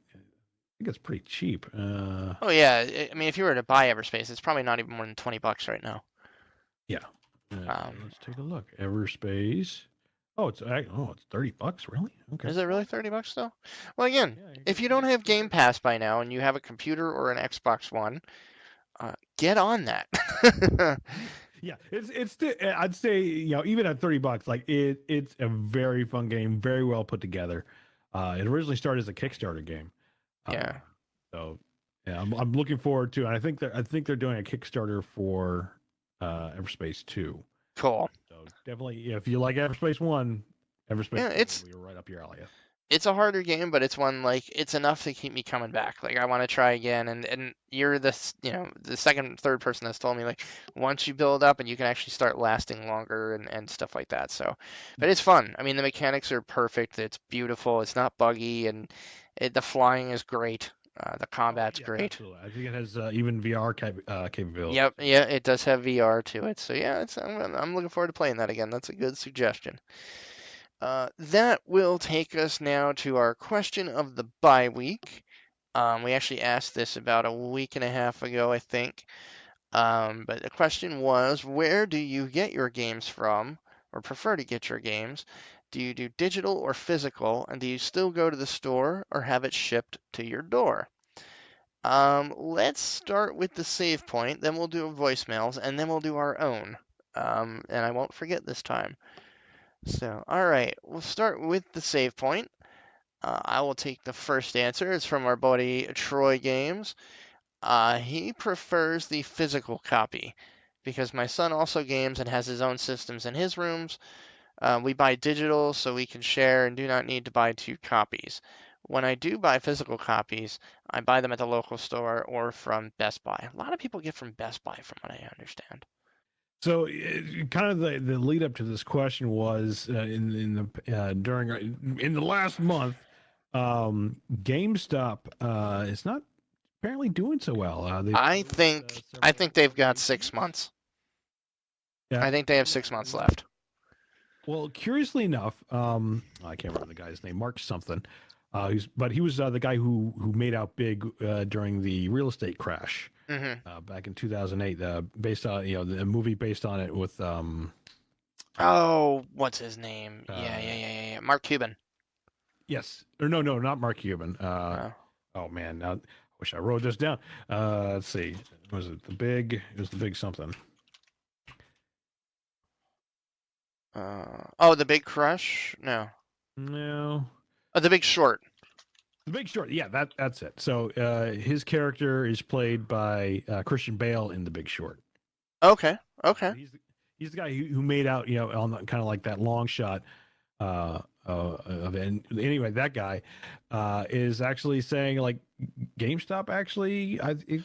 it's pretty cheap. Oh yeah, I mean if you were to buy Everspace, it's probably not even more than $20 right now. Yeah. Let's take a look. Everspace. Oh, it's $30, really? Okay. Is it really $30 though? Well, again, if you don't have Game Pass by now and you have a computer or an Xbox One, get on that. Yeah, it's I'd say even at $30, like it's a very fun game, very well put together. It originally started as a Kickstarter game. Yeah. So yeah, I'm looking forward to. And I think they're doing a Kickstarter for Everspace 2. Cool. So definitely, yeah, if you like Everspace 1, Yeah, Everspace 2 will be right up your alley. it's a harder game, but it's one like it's enough to keep me coming back. Like I want to try again, and you're the second, third person that's told me like once you build up and you can actually start lasting longer and stuff like that. So, but it's fun. I mean, the mechanics are perfect. It's beautiful. It's not buggy, and the flying is great. The Oh combat's yeah, great. absolutely. I think it has even VR capability. Yep, yeah, it does have VR to it. So yeah, I'm looking forward to playing that again. That's a good suggestion. That will take us now to our question of the bye week. We actually asked this about a week and a half ago, I think. But the question was, where do you get your games from, or prefer to get your games? Do you do digital or physical, and do you still go to the store or have it shipped to your door? Let's start with the save point, then we'll do voicemails, and then we'll do our own. And I won't forget this time. So, all right, we'll start with the save point. I will take the first answer. It's from our buddy Troy Games. He prefers the physical copy because my son also games and has his own systems in his rooms. We buy digital so we can share and do not need to buy two copies. When I do buy physical copies, I buy them at the local store or from Best Buy. A lot of people get from Best Buy, from what I understand. So, kind of the lead up to this question was in the during in the last month, GameStop is not apparently doing so well. They've I closed think I several think they've got six locations. months. Yeah, I think they have yeah. 6 months left. Well, curiously enough, I can't remember the guy's name, Mark something. But he was the guy who made out big during the real estate crash Hmm. back in 2008. Based on the movie based on it with Oh, what's his name? Yeah, yeah, uh, yeah, yeah, yeah. Mark Cuban. yes, or no, not Mark Cuban. Uh, Oh man, now I wish I wrote this down. Let's see, was it the big? It was the big something. oh, The Big Crush? No. No, Oh, The Big Short. The Big Short. Yeah, that's it. So his character is played by Christian Bale in The Big Short. Okay, okay. He's the guy who made out, on the, kind of like that long shot of it. And anyway, that guy is actually saying like GameStop actually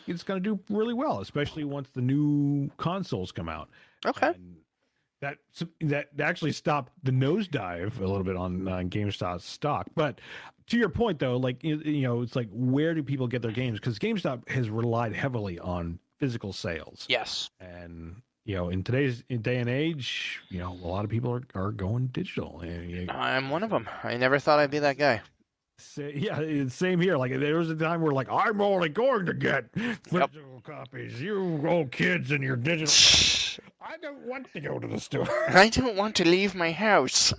it's going to do really well, especially once the new consoles come out. Okay. And that actually stopped the nosedive a little bit on GameStop stock. But to your point though, like it's like where do people get their games? Because GameStop has relied heavily on physical sales. Yes. And in today's day and age, a lot of people are going digital. I'm one of them. I never thought I'd be that guy. Yeah, same here. Like there was a time where like I'm only going to get Yep. physical copies. You old kids and your digital. I don't want to go to the store. I don't want to leave my house.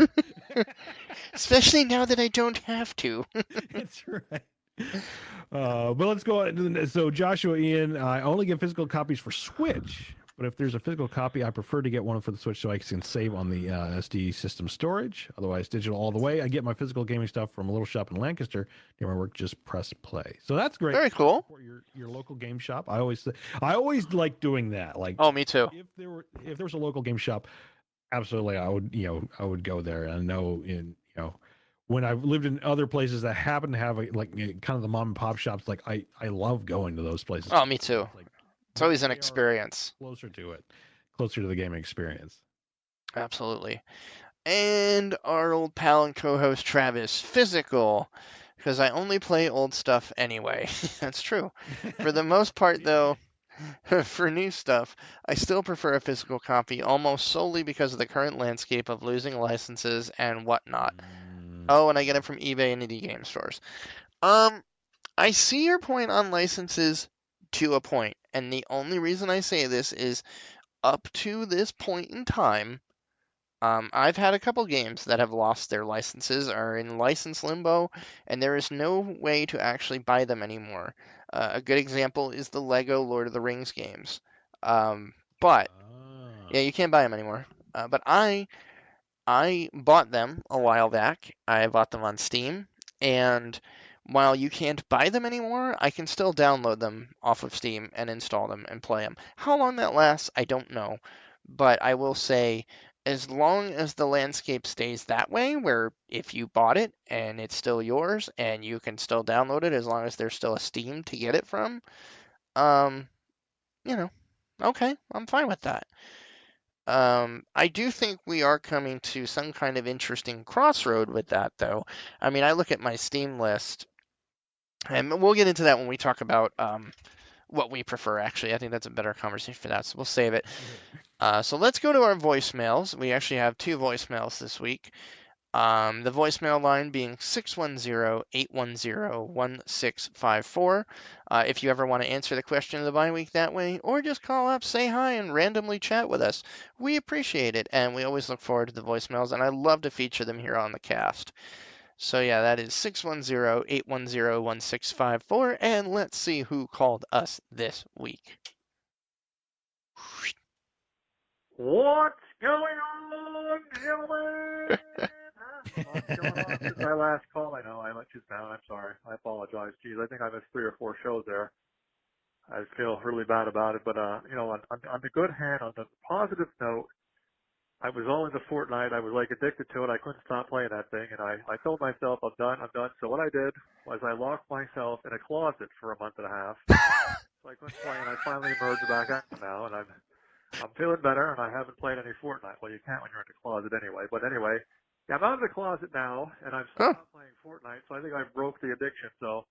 Especially now that I don't have to. That's right. But let's go on. So Joshua Ian, I only get physical copies for Switch, but if there's a physical copy, I prefer to get one for the Switch so I can save on the SD system storage. Otherwise, digital all the way. I get my physical gaming stuff from a little shop in Lancaster near my work. Just press play. So that's great. Very cool. For your local game shop. I always like doing that. Like, oh, me too. If there was a local game shop, absolutely, I would go there. And I know when I've lived in other places that happen to have kind of the mom and pop shops, like I love going to those places. Oh, me too. It's always an experience. Closer to it, closer to the gaming experience. Absolutely. And our old pal and co-host Travis, physical, because I only play old stuff anyway. That's true. For the most part, though, for new stuff, I still prefer a physical copy, almost solely because of the current landscape of losing licenses and whatnot. Oh, and I get it from eBay and indie game stores. I see your point on licenses to a point, and the only reason I say this is up to this point in time, I've had a couple games that have lost their licenses, are in license limbo, and there is no way to actually buy them anymore. A good example is the Lego Lord of the Rings games. But yeah, you can't buy them anymore. But I bought them a while back. I bought them on Steam, And while you can't buy them anymore, I can still download them off of Steam and install them and play them. How long that lasts, I don't know. But I will say, as long as the landscape stays that way, where if you bought it and it's still yours and you can still download it as long as there's still a Steam to get it from, um, you know, okay, I'm fine with that. I do think we are coming to some kind of interesting crossroad with that, though. I mean, I look at my Steam list, and we'll get into that when we talk about what we prefer, actually. I think that's a better conversation for that, so we'll save it. So let's go to our voicemails. We actually have 2 voicemails this week. The voicemail line being 610-810-1654. If you ever want to answer the question of the bye week that way, or just call up, say hi, and randomly chat with us, we appreciate it, and we always look forward to the voicemails, and I love to feature them here on the cast. So yeah, that is 610-810-1654, and let's see who called us this week. What's going on, gentlemen? What's going on since I last called? I know I let you down. I'm sorry. I apologize. Geez, I think I missed 3 or 4 shows there. I feel really bad about it, but on the good hand, on the positive note, I was all into Fortnite. I was like addicted to it. I couldn't stop playing that thing, and I told myself, I'm done. So what I did was I locked myself in a closet for a month and a half. So I couldn't play, and I finally emerged back out now, and I'm feeling better, and I haven't played any Fortnite. Well, you can't when you're in the closet anyway. But anyway, yeah, I'm out of the closet now, and I'm still not playing Fortnite, so I think I broke the addiction. So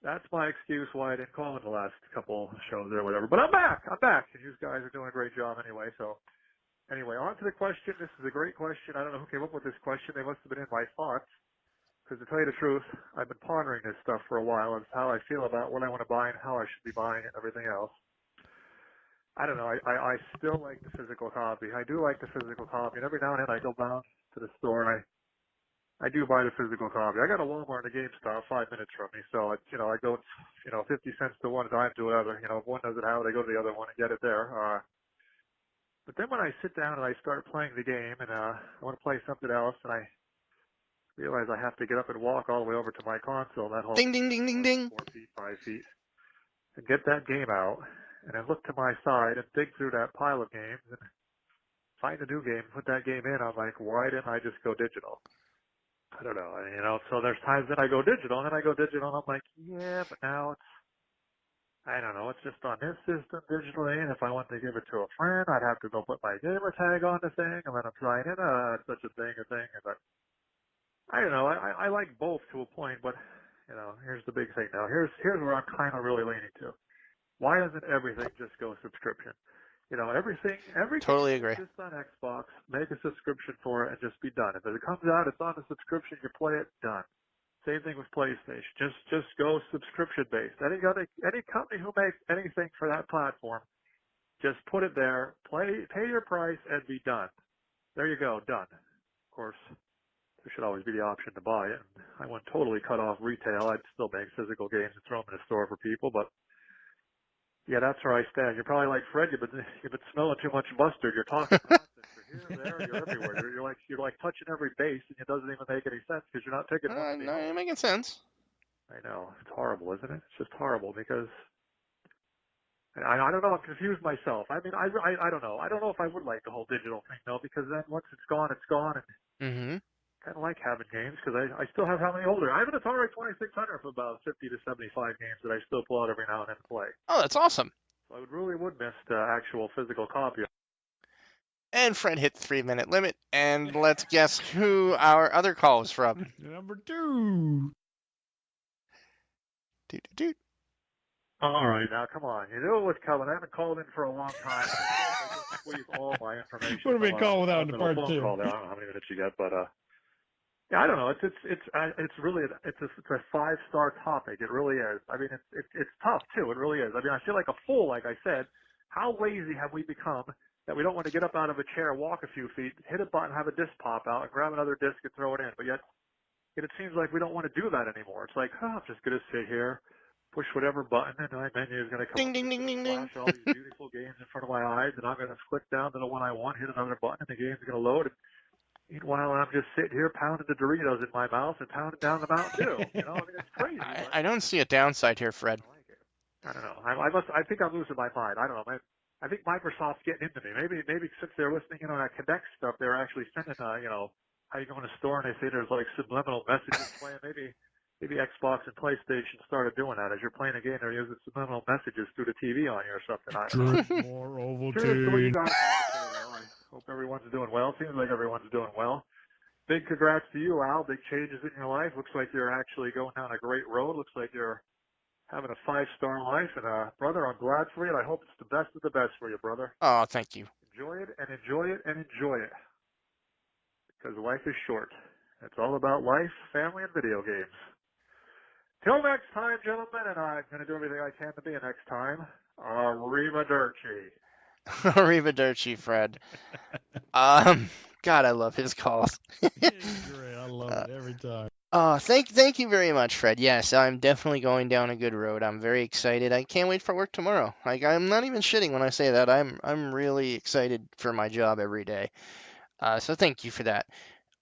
that's my excuse why I didn't call in the last couple shows or whatever. But I'm back, and you guys are doing a great job anyway. So anyway, on to the question. This is a great question. I don't know who came up with this question. They must have been in my thoughts. Because to tell you the truth, I've been pondering this stuff for a while, and how I feel about what I want to buy and how I should be buying it and everything else. I don't know. I still like the physical copy. I do like the physical copy. And every now and then I go down to the store and I do buy the physical copy. I got a Walmart and a GameStop 5 minutes from me. So, I go, 50 cents to one, dime to another. If one doesn't have it, I go to the other one and get it there. But then when I sit down and I start playing the game and I want to play something else and I realize I have to get up and walk all the way over to my console, that whole Ding, ding, ding, ding, ding. 4 feet, 5 feet, and get that game out. And I look to my side and dig through that pile of games and find a new game, put that game in. I'm like, why didn't I just go digital? I don't know. So there's times that I go digital, and then I go digital, and I'm like, yeah, but now I don't know, it's just on this system digitally, and if I want to give it to a friend, I'd have to go put my gamer tag on the thing, and then I'm trying it, such a thing, but I don't know. I like both to a point, but, here's the big thing now. Here's where I'm kind of really leaning to. Why doesn't everything just go subscription? Everything Totally agree. just on Xbox, make a subscription for it and just be done. If it comes out, it's on a subscription, you play it, done. Same thing with PlayStation. Just go subscription based. Any company who makes anything for that platform, just put it there, pay your price and be done. There you go, done. Of course, there should always be the option to buy it. I wouldn't totally cut off retail. I'd still make physical games and throw them in a store for people, but yeah, that's where I stand. You're probably like Fred. You've been smelling too much mustard. You're talking nonsense. You're here, there, you're everywhere. You're like touching every base, and it doesn't even make any sense because you're not taking nothing. No, it making sense. I know it's horrible, isn't it? It's just horrible because I don't know. I'm confused myself. I mean, I don't know. I don't know if I would like the whole digital thing though, because then once it's gone, it's gone. And kind of like having games because I still have how many older? I have an Atari 2600 for about 50 to 75 games that I still pull out every now and then to play. Oh, that's awesome. So I really would miss the actual physical copy. And Fred hit the 3-minute limit, and let's guess who our other call is from. Number 2. Doot. All right, now come on. You knew it was coming. I haven't called in for a long time. I just squeeze all my information. Would have been called without the part 2. Call there. I don't know how many minutes you get, but yeah, I don't know. It's really a 5-star topic. It really is. I mean, it's tough too. It really is. I mean, I feel like a fool. Like I said, how lazy have we become that we don't want to get up out of a chair, walk a few feet, hit a button, have a disc pop out, and grab another disc and throw it in. But yet, it seems like we don't want to do that anymore. It's like, I'm just going to sit here, push whatever button, and my menu is going to come ding, ding, flash all these beautiful games in front of my eyes, and I'm going to click down to the one I want, hit another button, and the game's going to load. Meanwhile, I'm just sitting here pounding the Doritos in my mouth and pounding down the Mountain Dew. You know, I mean, it's crazy. I don't see a downside here, Fred. I like it. I don't know. I think I'm losing my mind. I don't know. I think Microsoft's getting into me. Maybe since they're listening in on that Connect stuff, they're actually sending, you know, how you go in a store and they say there's like subliminal messages playing. Maybe Xbox and PlayStation started doing that. As you're playing a game, they're using subliminal messages through the TV on you or something. I don't know. Drink more Seriously, you Ovaltine. guys I hope everyone's doing well. Seems like everyone's doing well. Big congrats to you, Al. Big changes in your life. Looks like you're actually going down a great road. Looks like you're having a 5-star life. And, brother, I'm glad for you. And I hope it's the best of the best for you, brother. Oh, thank you. Enjoy it and enjoy it and enjoy it. Because life is short. It's all about life, family, and video games. Till next time, gentlemen, and I'm going to do everything I can to be a next time. Arrivederci. Arrivederci, Fred. God, I love his calls. It's great. I love it every time. Thank you very much, Fred. Yes, I'm definitely going down a good road. I'm very excited. I can't wait for work tomorrow. Like, I'm not even shitting when I say that. I'm really excited for my job every day. So thank you for that.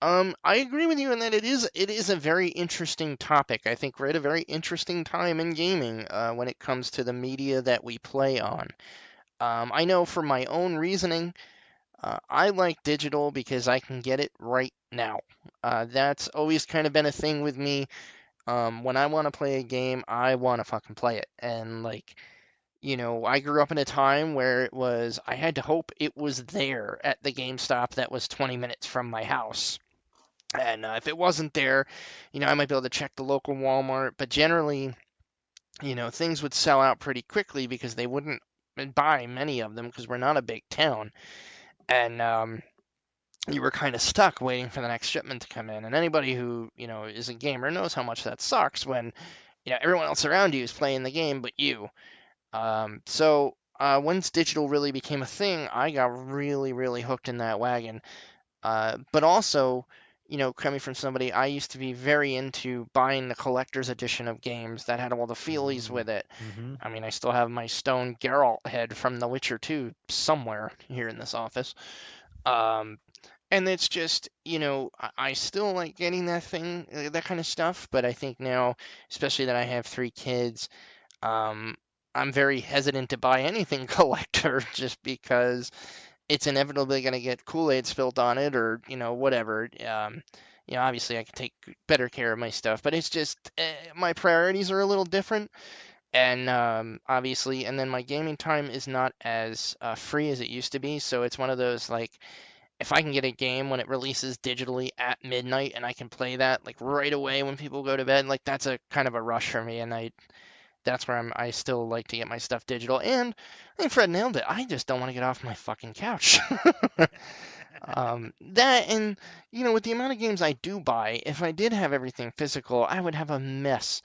I agree with you in that it is a very interesting topic. I think we're at a very interesting time in gaming when it comes to the media that we play on. I know for my own reasoning, I like digital because I can get it right now. That's always kind of been a thing with me. When I want to play a game, I want to fucking play it. And like, you know, I grew up in a time where I had to hope it was there at the GameStop that was 20 minutes from my house. And if it wasn't there, you know, I might be able to check the local Walmart. But generally, you know, things would sell out pretty quickly because they wouldn't buy many of them because we're not a big town. And you were kind of stuck waiting for the next shipment to come in. And anybody who, you know, is a gamer knows how much that sucks when, you know, everyone else around you is playing the game but you. So once digital really became a thing, I got really, really hooked in that wagon. But also, you know, coming from somebody, I used to be very into buying the collector's edition of games that had all the feelies with it. Mm-hmm. I mean, I still have my stone Geralt head from The Witcher 2 somewhere here in this office. And it's just, you know, I still like getting that kind of stuff, but I think now, especially that I have 3 kids, I'm very hesitant to buy anything collector just because it's inevitably going to get Kool-Aid spilled on it or, you know, whatever. You know, obviously I can take better care of my stuff, but it's just my priorities are a little different. And obviously, and then my gaming time is not as free as it used to be. So it's one of those, like, if I can get a game when it releases digitally at midnight and I can play that like right away when people go to bed, like that's a kind of a rush for me. And that's where I still like to get my stuff digital. And I think Fred nailed it. I just don't want to get off my fucking couch. That, and, you know, with the amount of games I do buy, if I did have everything physical, I would have a mess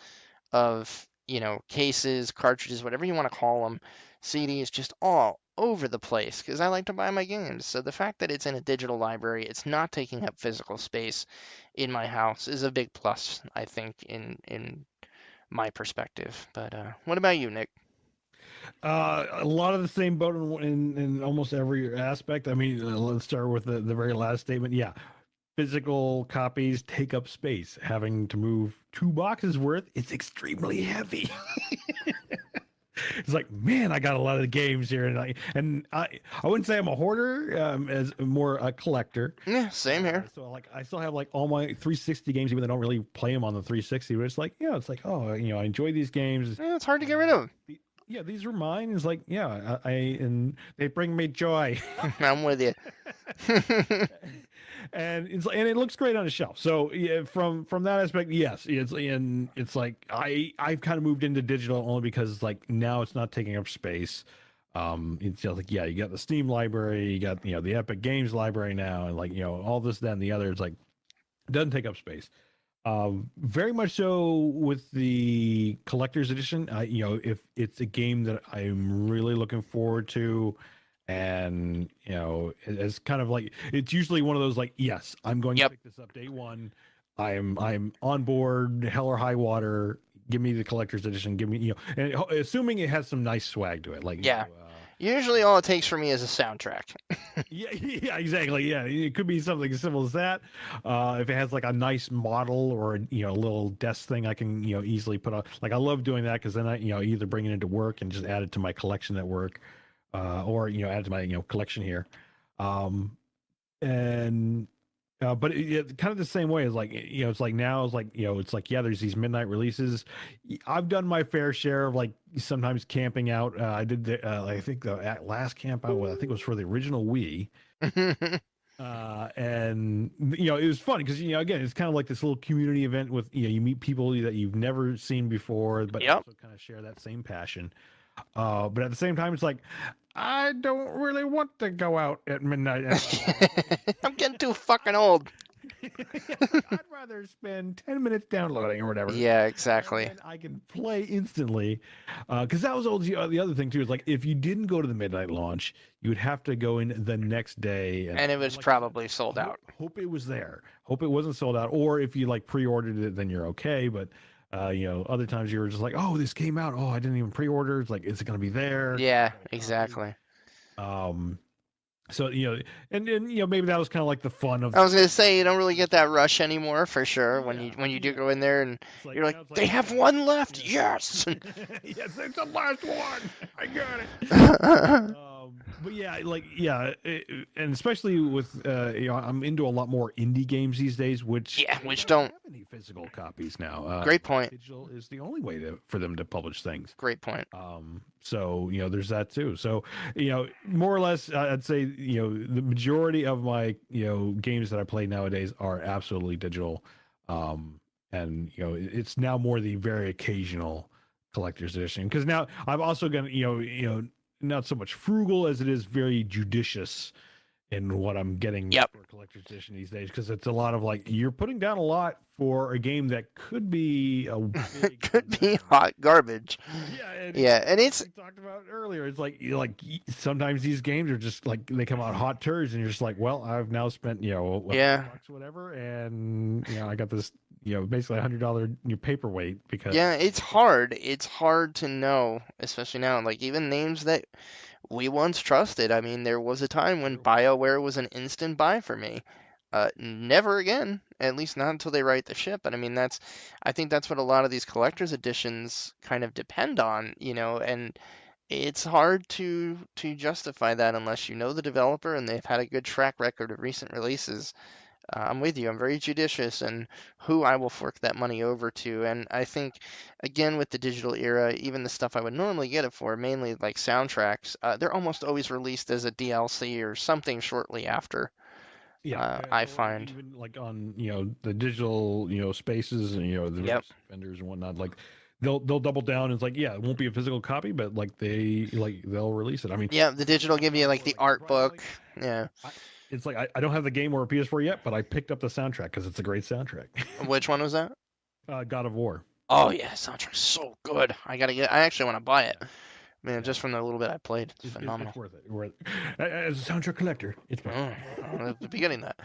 of, you know, cases, cartridges, whatever you want to call them, CDs, just all over the place because I like to buy my games. So the fact that it's in a digital library, it's not taking up physical space in my house is a big plus, I think, in my perspective. But what about you, Nick? A lot of the same boat in almost every aspect. I mean, let's start with the very last statement. Yeah, physical copies take up space. Having to move 2 boxes worth, it's extremely heavy. It's like, man, I got a lot of the games here, and I wouldn't say I'm a hoarder, as more a collector. Yeah, same here. So like, I still have like all my 360 games, even though I don't really play them on the 360. But it's like, yeah, it's like, oh, you know, I enjoy these games. Yeah, it's hard to get rid of. Yeah, these are mine. It's like, yeah, and they bring me joy. I'm with you. And it looks great on the shelf. So yeah, from that aspect, yes, it's like I've kind of moved into digital only because like now it's not taking up space. It's just like, yeah, you got the Steam library, you got, you know, the Epic Games library now, and like, you know, all this, that, and the other. It's like, it doesn't take up space. Very much so with the collector's edition. You know, if it's a game that I'm really looking forward to, and you know, it's kind of like, it's usually one of those like, yes, I'm going to pick this up day one. I'm on board, hell or high water. Give me the collector's edition. Give me, you know, and assuming it has some nice swag to it, like, yeah. You know, Usually, all it takes for me is a soundtrack. Yeah, exactly. Yeah, it could be something as simple as that. If it has like a nice model or a little desk thing, I can easily put on. Like I love doing that because then I either bring it into work and just add it to my collection at work, or add it to my collection here. Um, and but kind of the same way as like it's like now it's like it's like yeah, there's these midnight releases. I've done my fair share of like sometimes camping out. I did I think the last camp out, I think it was for the original Wii. And it was funny because again, it's kind of like this little community event with you meet people that you've never seen before, but Yep. also kind of share that same passion. But at the same time, it's like I don't really want to go out at midnight. I'm getting too fucking old. I'd rather spend 10 minutes downloading or whatever. Yeah, exactly. And I can play instantly. Because that was the other thing, too, is like if you didn't go to the midnight launch, you would have to go in the next day. And it was probably sold out. Hope it was there. Hope it wasn't sold out. Or if you like pre-ordered it, then you're okay. But other times you were just like, oh, this came out. Oh, I didn't even pre-order. It's like, is it going to be there? Yeah, exactly. So and maybe that was kind of like the fun of. I was gonna say you don't really get that rush anymore for sure when you do go in there and you're like they have one left. Yes. Yes, it's the last one. I got it. But yeah, and especially with I'm into a lot more indie games these days, which don't have any physical copies now. Great point. Digital is the only way for them to publish things. Great point. So there's that too. So more or less, I'd say the majority of my games that I play nowadays are absolutely digital, and it's now more the very occasional collector's edition because now I'm also gonna not so much frugal as it is very judicious in what I'm getting for collector's edition these days because it's a lot of like you're putting down a lot for a game that could be a big hot garbage. And it's we talked about earlier. It's like sometimes these games are just like they come out hot turds, and you're just like, well, I've now spent $100 whatever, and I got this basically $100 paperweight because it's hard. It's hard to know, especially now. Like even names that we once trusted. I mean, there was a time when Bioware was an instant buy for me. Never again, at least not until they right the ship. And I mean, I think that's what a lot of these collector's editions kind of depend on, and it's hard to justify that unless you know the developer and they've had a good track record of recent releases. I'm with you. I'm very judicious in who I will fork that money over to. And I think, again, with the digital era, even the stuff I would normally get it for, mainly like soundtracks, they're almost always released as a DLC or something shortly after. I find even like on the digital spaces and the vendors and whatnot, like they'll double down and it's like it won't be a physical copy, but like they'll release it. I mean, the digital give you like the art book. It's like I don't have the game or a PS4 yet, but I picked up the soundtrack because it's a great soundtrack. Which one was that? God of War. Oh yeah, soundtrack's so good. I actually want to buy it. Man, just from the little bit I played, it's phenomenal. It's worth it. As a soundtrack collector, it's I'll be getting that.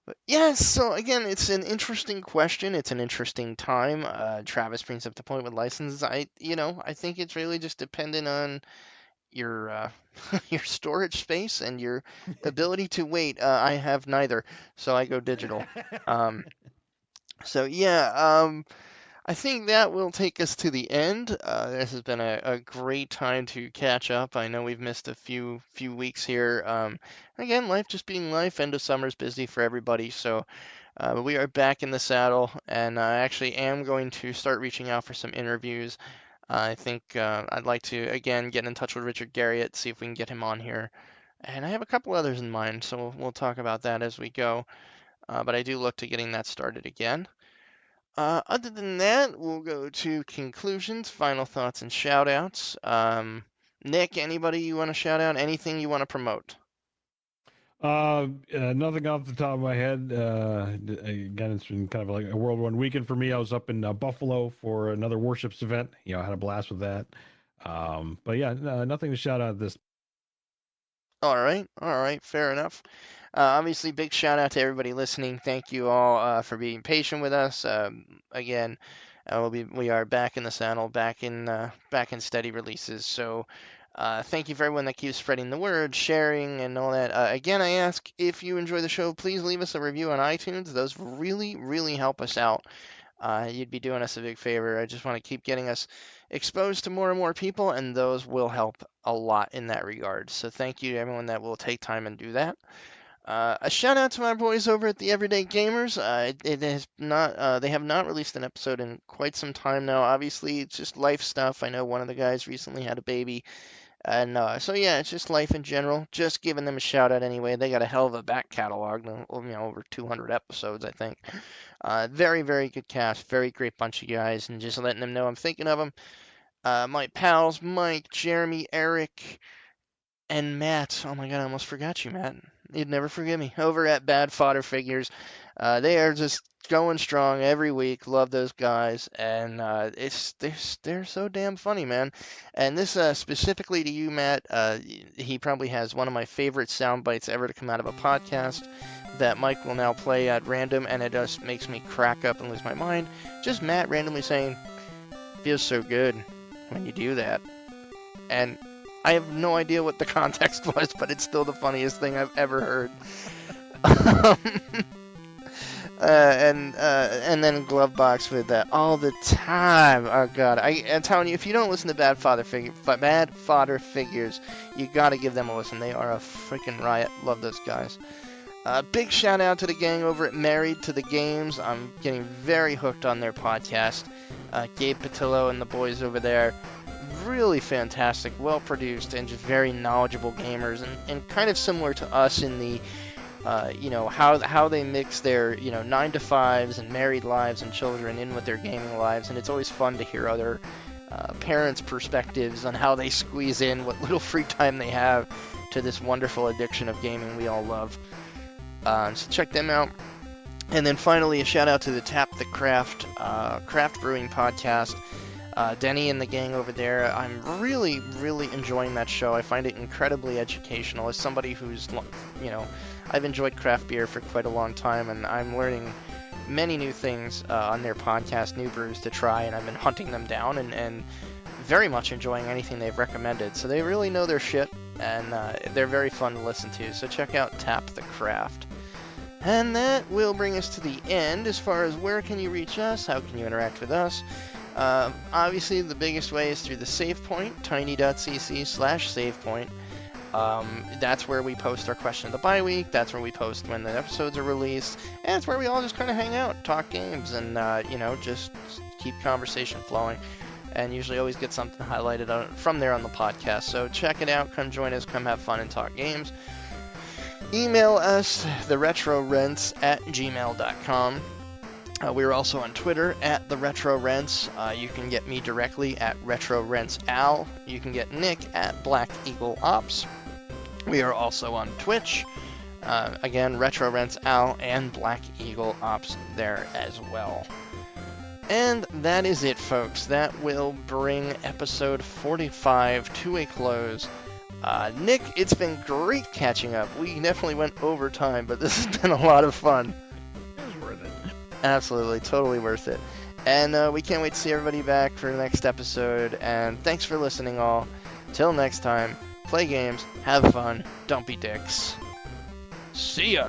But yes, so again, it's an interesting question. It's an interesting time. Travis brings up the point with licenses. I think it's really just dependent on your your storage space and your ability to wait. I have neither, so I go digital. I think that will take us to the end. This has been a great time to catch up. I know we've missed a few weeks here. Again, life just being life. End of summer's busy for everybody, so we are back in the saddle, and I actually am going to start reaching out for some interviews. I think I'd like to, again, get in touch with Richard Garriott, see if we can get him on here. And I have a couple others in mind, so we'll talk about that as we go. But I do look to getting that started again. Other than that, we'll go to conclusions, final thoughts, and shout-outs. Nick, anybody you want to shout out? Anything you want to promote? Nothing off the top of my head. Again, it's been kind of like a whirlwind weekend for me. I was up in Buffalo for another Warships event. I had a blast with that. But yeah, nothing to shout out this. All right, fair enough. Obviously, big shout out to everybody listening. Thank you all for being patient with us. Again, we are back in the saddle, back in steady releases. So Thank you for everyone that keeps spreading the word, sharing, and all that. Again, I ask if you enjoy the show, please leave us a review on iTunes. Those really, really help us out. You'd be doing us a big favor. I just want to keep getting us exposed to more and more people, and those will help a lot in that regard. So thank you to everyone that will take time and do that. A shout out to my boys over at the Everyday Gamers. It has not, they have not released an episode in quite some time now. Obviously, it's just life stuff. I know one of the guys recently had a baby, and so yeah, it's just life in general. Just giving them a shout out anyway. They got a hell of a back catalog, over 200 episodes, I think. Very, very good cast, very great bunch of guys, and just letting them know I'm thinking of them. My pals, Mike, Jeremy, Eric, and Matt. Oh my god, I almost forgot you, Matt. You'd never forgive me. Over at Bad Fodder Figures. They are just going strong every week. Love those guys, and they're so damn funny, man. And this specifically to you, Matt. He probably has one of my favorite sound bites ever to come out of a podcast that Mike will now play at random, and it just makes me crack up and lose my mind. Just Matt randomly saying, "Feels so good when you do that," and I have no idea what the context was, but it's still the funniest thing I've ever heard. And then Glovebox with that all the time. Oh god, I'm telling you, if you don't listen to Bad Fodder Figures, you gotta give them a listen. They are a freaking riot. Love those guys. Big shout out to the gang over at Married to the Games. I'm getting very hooked on their podcast. Gabe Patillo and the boys over there. Really fantastic, well produced, and just very knowledgeable gamers, and kind of similar to us in the, how they mix their 9-to-5s and married lives and children in with their gaming lives, and it's always fun to hear other parents' perspectives on how they squeeze in what little free time they have to this wonderful addiction of gaming we all love. So check them out. And then finally, a shout out to the Tap the Craft craft brewing podcast. Denny and the gang over there, I'm really, really enjoying that show. I find it incredibly educational. As somebody who's, I've enjoyed craft beer for quite a long time, and I'm learning many new things on their podcast, new brews to try, and I've been hunting them down and very much enjoying anything they've recommended. So they really know their shit, and they're very fun to listen to. So check out Tap the Craft. And that will bring us to the end as far as where can you reach us, how can you interact with us. Obviously, the biggest way is through the SavePoint, tiny.cc/SavePoint. That's where we post our question of the bye week. That's where we post when the episodes are released. And it's where we all just kind of hang out, talk games, and, just keep conversation flowing. And usually always get something highlighted from there on the podcast. So check it out. Come join us. Come have fun and talk games. Email us, theretrorents@gmail.com. We're also on Twitter at theretrorents. You can get me directly at retrorentsal. You can get Nick at Black Eagle Ops. We are also on Twitch. Again, retrorentsal and Black Eagle Ops there as well. And that is it, folks. That will bring episode 45 to a close. Nick, it's been great catching up. We definitely went over time, but this has been a lot of fun. It was worth it. Absolutely, totally worth it. And we can't wait to see everybody back for the next episode. And thanks for listening, all. Till next time, play games, have fun, don't be dicks. See ya!